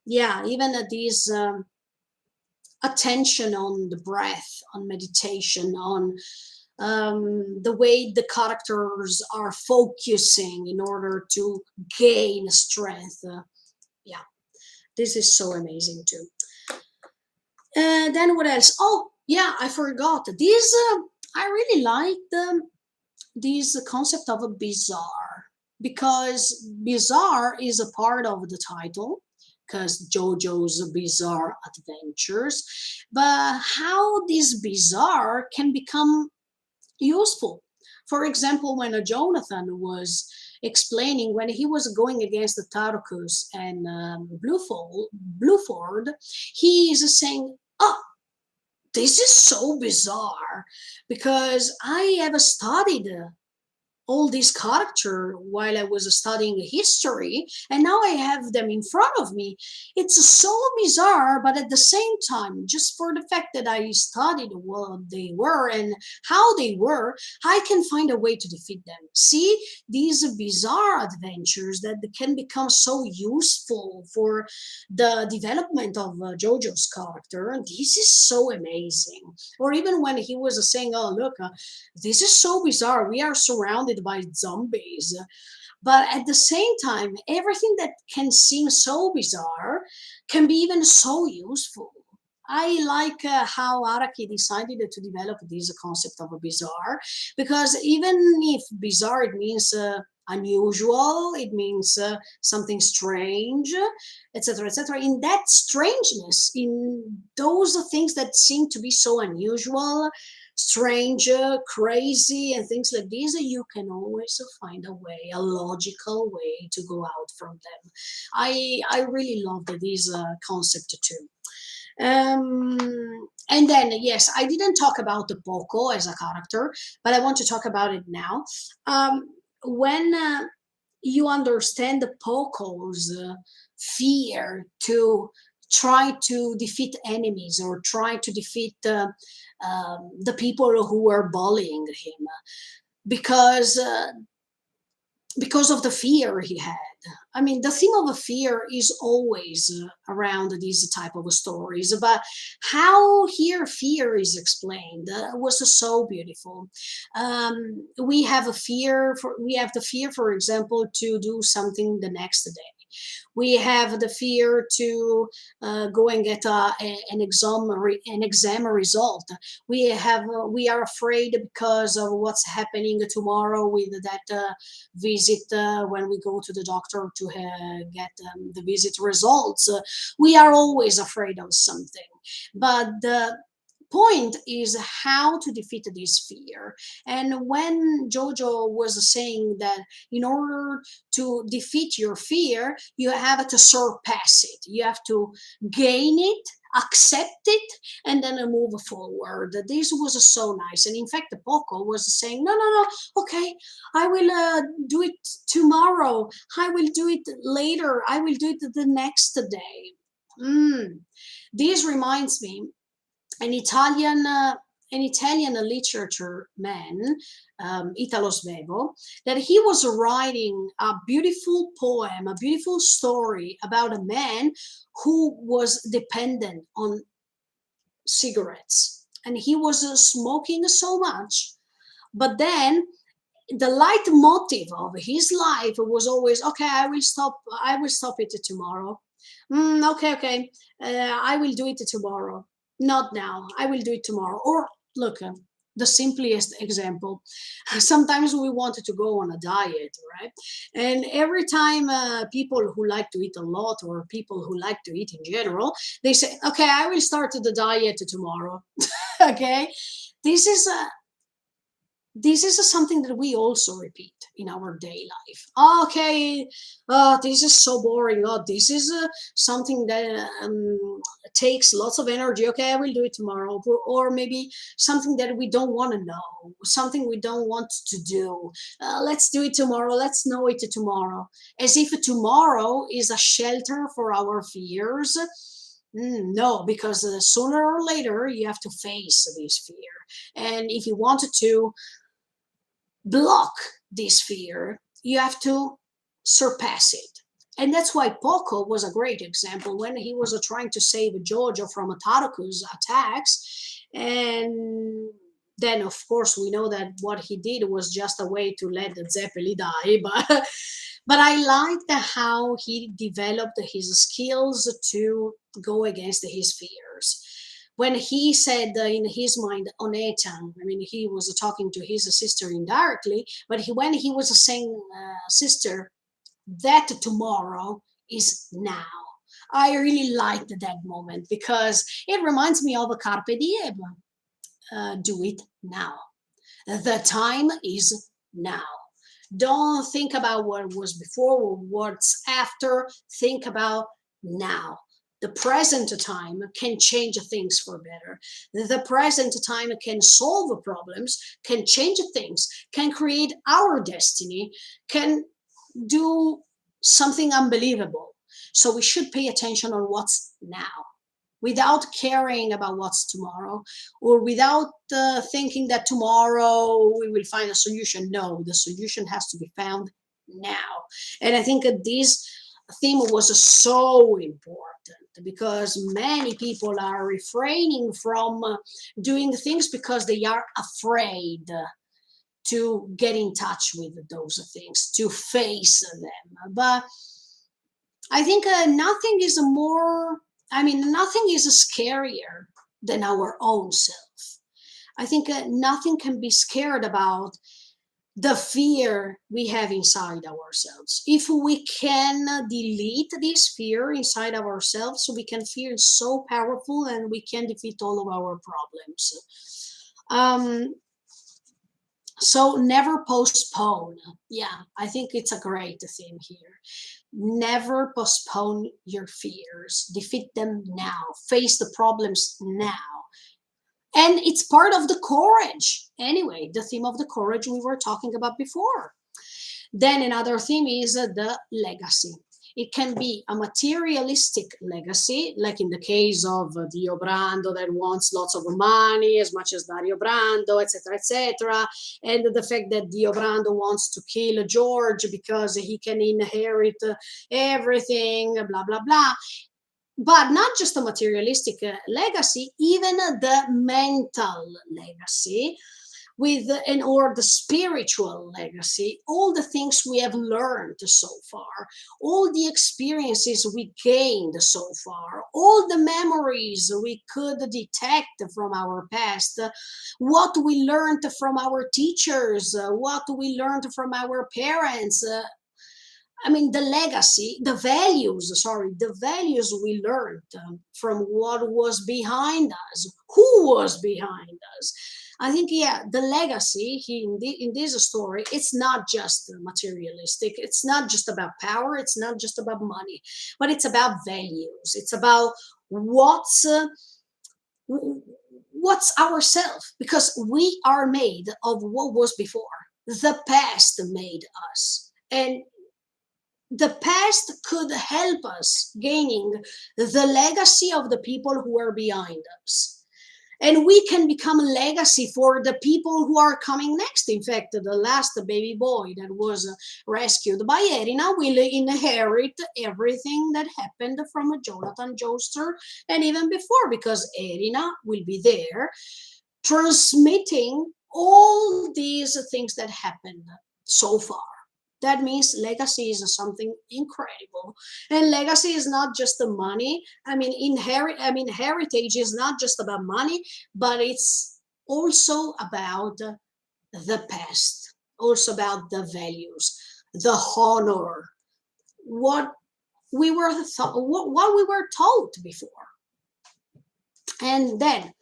even this attention on the breath, on meditation, on the way the characters are focusing in order to gain strength. This is so amazing too. Then what else? Oh, yeah, I forgot. This I really like this concept of a bizarre, because bizarre is a part of the title, because JoJo's Bizarre Adventures. But how this bizarre can become useful. For example, when Jonathan was explaining, when he was going against the Tarkus and Blueford, he is saying, "Oh, this is so bizarre because I have studied all these character while I was studying history, and now I have them in front of me. It's so bizarre, but at the same time, just for the fact that I studied what they were and how they were, I can find a way to defeat them. See, these bizarre adventures that can become so useful for the development of JoJo's character. This is so amazing. Or even when he was saying, "Oh, look, this is so bizarre. We are surrounded by zombies." But at the same time, everything that can seem so bizarre can be even so useful. I like how Araki decided to develop this concept of a bizarre, because even if bizarre it means unusual, it means something strange, etc., etc. In that strangeness, in those things that seem to be so unusual, strange, crazy, and things like this, you can always find a way, a logical way to go out from them. I really loved this concept too. And then, yes, I didn't talk about the Poco as a character, but I want to talk about it now. When you understand the Poco's fear to try to defeat enemies or try to defeat the people who were bullying him, because because of the fear he had. I mean, the theme of a fear is always around these type of stories, but how here fear is explained was so beautiful. We have a fear for we have the fear, for example, to do something the next day. We have the fear to go and get an exam result. We are afraid because of what's happening tomorrow with that visit when we go to the doctor to get the visit results. We are always afraid of something, but the point is how to defeat this fear. And when Jojo was saying that in order to defeat your fear, you have to surpass it, you have to gain it, accept it, and then move forward. This was so nice. And in fact, Poco was saying, no, no, no, okay, I will do it tomorrow, I will do it later, I will do it the next day. This reminds me an Italian literature man, Italo Svevo, that he was writing a beautiful poem, a beautiful story about a man who was dependent on cigarettes, and he was smoking so much. But then the leitmotif of his life was always, okay, I will stop. I will stop it tomorrow. Okay, okay, I will do it tomorrow. Not now. I will do it tomorrow. Or look, the simplest example. Sometimes we wanted to go on a diet, right? And every time people who like to eat a lot or people who like to eat in general, they say, okay, I will start the diet tomorrow. Okay, this is this is something that we also repeat in our day life. Oh, okay, this is so boring. Oh, this is something that takes lots of energy. Okay, I will do it tomorrow. Or maybe something that we don't want to know, something we don't want to do. Let's do it tomorrow. Let's know it tomorrow. As if tomorrow is a shelter for our fears. No, because sooner or later you have to face this fear. And if you wanted to block this fear, you have to surpass it. And that's why Poco was a great example when he was trying to save Jojo from Taraku's attacks. And then, of course, we know that what he did was just a way to let Zeppeli die. But I liked how he developed his skills to go against his fears. When he said in his mind One-chan, I mean, he was talking to his sister indirectly, but when he was saying sister, that tomorrow is now. I really liked that moment because it reminds me of a Carpe Diem. Do it now. The time is now. Don't think about what was before or what's after. Think about now. The present time can change things for better. The present time can solve problems, can change things, can create our destiny, can do something unbelievable. So we should pay attention on what's now without caring about what's tomorrow, or without thinking that tomorrow we will find a solution. No, the solution has to be found now. And I think that this theme was so important because many people are refraining from doing things because they are afraid to get in touch with those things, to face them. But I think nothing is more, I mean, nothing is scarier than our own self. I think nothing can be scared about the fear we have inside ourselves. If we can delete this fear inside ourselves, we can feel so powerful and we can defeat all of our problems. Um, so never postpone. Yeah, I think it's a great theme here. Never postpone your fears. Defeat them now. Face the problems now. And it's part of the courage. Anyway, the theme of the courage we were talking about before. Then another theme is the legacy. It can be a materialistic legacy, like in the case of Diobrando that wants lots of money, as much as Diobrando, etc., etc., and the fact that Diobrando wants to kill George because he can inherit everything, blah blah blah. But not just a materialistic legacy, even the mental legacy with and or the spiritual legacy, all the things we have learned so far, all the experiences we gained so far, all the memories we could detect from our past, what we learned from our teachers, what we learned from our parents, I mean, the legacy, the values we learned from what was behind us, who was behind us. I think, yeah, the legacy in this story, it's not just materialistic. It's not just about power. It's not just about money, but it's about values. It's about what's ourself, because we are made of what was before. The past made us. And the past could help us gaining the legacy of the people who are behind us. And we can become a legacy for the people who are coming next. In fact, the last baby boy that was rescued by Erina will inherit everything that happened from Jonathan Joestar and even before, because Erina will be there transmitting all these things that happened so far. That means legacy is something incredible. And legacy is not just the money. I mean, heritage is not just about money, but it's also about the past, also about the values, the honor, what what we were taught before. And then,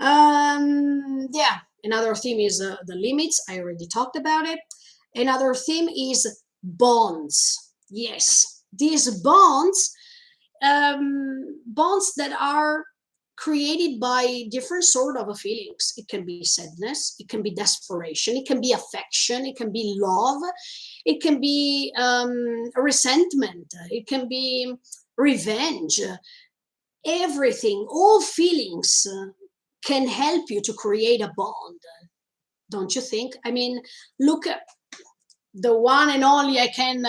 yeah, another theme is the limits. I already talked about it. Another theme is bonds. Yes, these bonds that are created by different sort of feelings. It can be sadness, it can be desperation, it can be affection, it can be love, it can be resentment, it can be revenge. Everything, all feelings can help you to create a bond. Don't you think? I mean, look at the one and only I can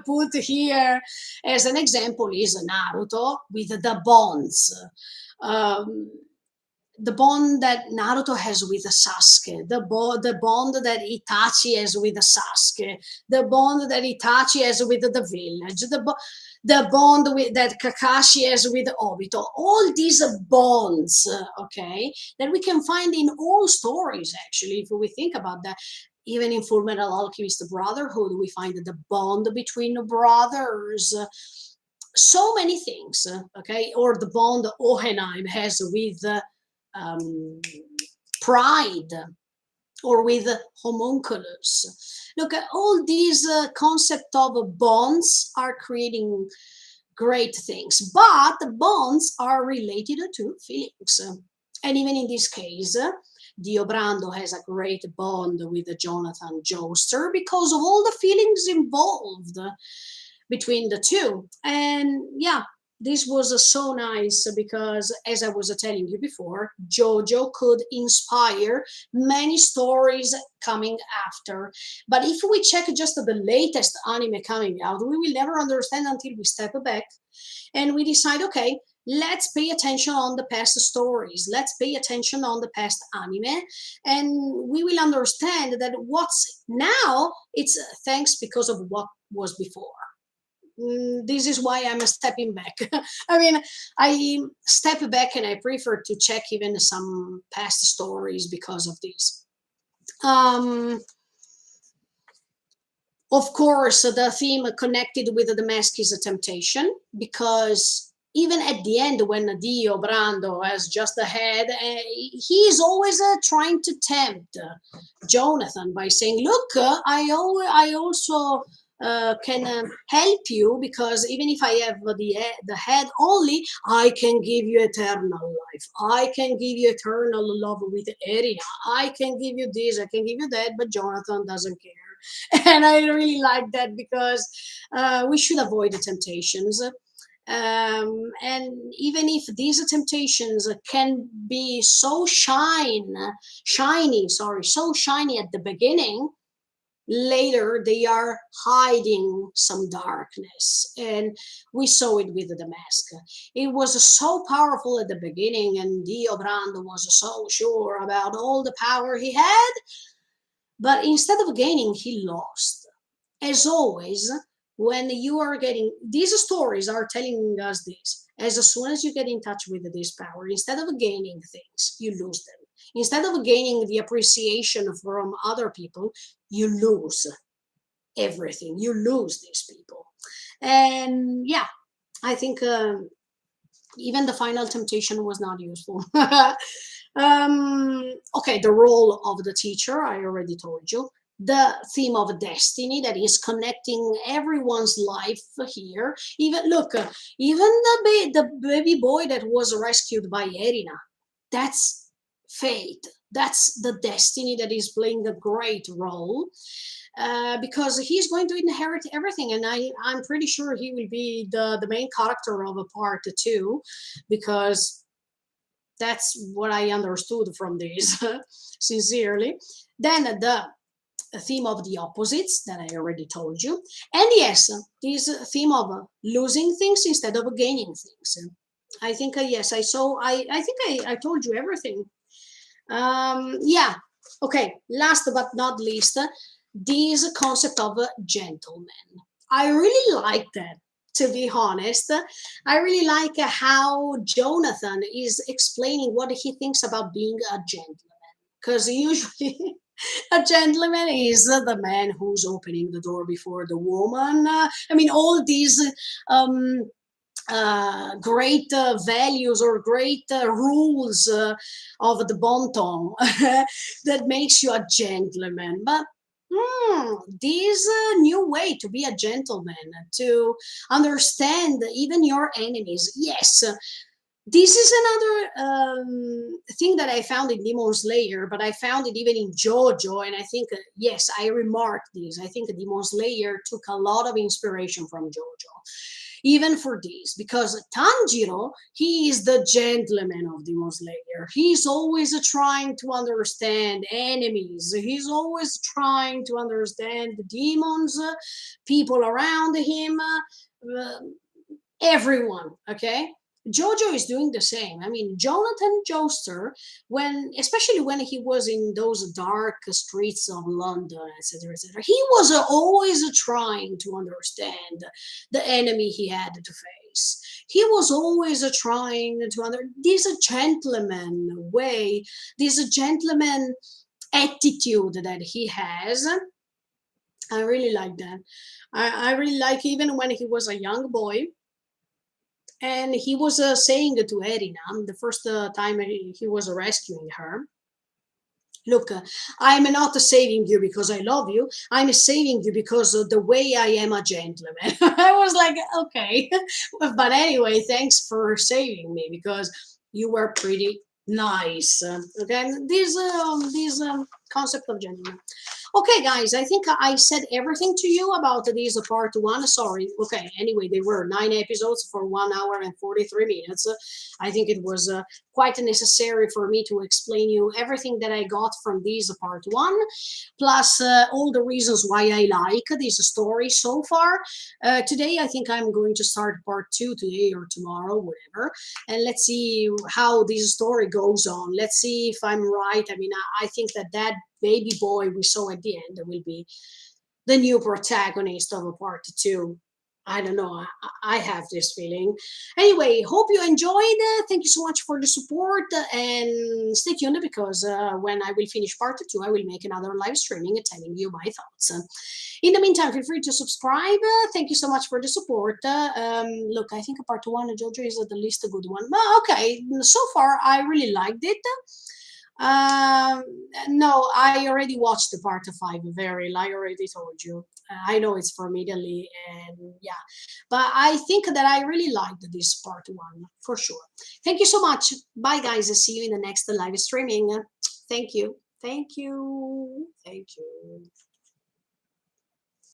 put here as an example is Naruto with the bonds. Um, the bond that Naruto has with Sasuke, the bond that Itachi has with Sasuke, the bond that Itachi has with the village, the bond that Kakashi has with Obito, all these bonds, okay, that we can find in all stories, actually, if we think about that. Even in Full Metal Alchemist Brotherhood, we find the bond between brothers. So many things, okay, or the bond Ohenheim has with Pride, or with homunculus. Look, all these concept of bonds are creating great things, but the bonds are related to feelings. And even in this case, Diobrando has a great bond with Jonathan Joester because of all the feelings involved between the two. And yeah, this was so nice because, as I was telling you before, JoJo could inspire many stories coming after. But if we check just the latest anime coming out, we will never understand until we step back and we decide, okay, let's pay attention on the past stories, let's pay attention on the past anime, and we will understand that what's now, it's thanks because of what was before. This is why I'm stepping back. I mean, I step back and I prefer to check even some past stories because of this. Um, of course, the theme connected with the mask is a temptation because even at the end, when Dio Brando has just a head, he is always trying to tempt Jonathan by saying, "Look, I also can help you because even if I have the head only, I can give you eternal life. I can give you eternal love with Erina. I can give you this. I can give you that." But Jonathan doesn't care. And I really like that because we should avoid the temptations. And even if these temptations can be so shiny at the beginning, later they are hiding some darkness. And we saw it with the mask. It was so powerful at the beginning, and Dio Brando was so sure about all the power he had, but instead of gaining, he lost. As always, when you are getting these stories are telling us this. As soon as you get in touch with this power, instead of gaining things, you lose them. Instead of gaining the appreciation from other people, you lose everything. You lose these people. And yeah, I think even the final temptation was not useful. Okay, the role of the teacher, I already told you. The theme of destiny that is connecting everyone's life here. Even look, even the baby boy that was rescued by Erina, that's fate. That's the destiny that is playing a great role. Because he's going to inherit everything, and I'm pretty sure he will be the main character of a part two, because that's what I understood from this, sincerely. Then the theme of the opposites that I already told you, and yes, this theme of losing things instead of gaining things. I think yes, I saw. I think I told you everything. Yeah. Okay. Last but not least, this concept of a gentleman. I really like that. To be honest, I really like how Jonathan is explaining what he thinks about being a gentleman. Because usually a gentleman is the man who's opening the door before the woman. I mean, all these um, great values or great rules of the bon ton that makes you a gentleman. But this new way to be a gentleman, to understand even your enemies. Yes, this is another thing that I found in Demon Slayer, but I found it even in JoJo, and I think, yes, I remarked this. I think Demon Slayer took a lot of inspiration from JoJo, even for this, because Tanjiro, he is the gentleman of Demon Slayer. He's always trying to understand enemies. He's always trying to understand the demons, people around him, everyone, okay? Jojo is doing the same. I mean, Jonathan Joester, especially when he was in those dark streets of London, etc., he was always trying to understand the enemy he had to face. He was always trying to this gentleman way, this gentleman attitude that he has. I really like that. I really like even when he was a young boy and he was saying to Erina the first time he was rescuing her. Look, I'm not saving you because I love you. I'm saving you because of the way I am a gentleman. I was like, okay. But anyway, thanks for saving me because you were pretty nice. Okay, this concept of gentleman. Okay, guys, I think I said everything to you about this part one. Sorry. Okay, anyway, they were 9 episodes for 1 hour and 43 minutes. I think it was quite necessary for me to explain you everything that I got from this part one, plus all the reasons why I like this story so far. Today, I think I'm going to start part two today or tomorrow, whatever, and let's see how this story goes on. Let's see if I'm right. I mean, I think that baby boy we saw at the end will be the new protagonist of a part two. I don't know. I have this feeling. Anyway, hope you enjoyed. Thank you so much for the support and stay tuned because when I will finish part two, I will make another live streaming telling you my thoughts. In the meantime, feel free to subscribe. Thank you so much for the support. Look, I think part one of JoJo is the least a good one. But okay, so far I really liked it. Um, no, I already watched the part of five. Very, I already told you. I know it's from Italy, and yeah, but I think that I really liked this part one for sure. Thank you so much. Bye, guys. See you in the next live streaming. Thank you. Thank you. Thank you.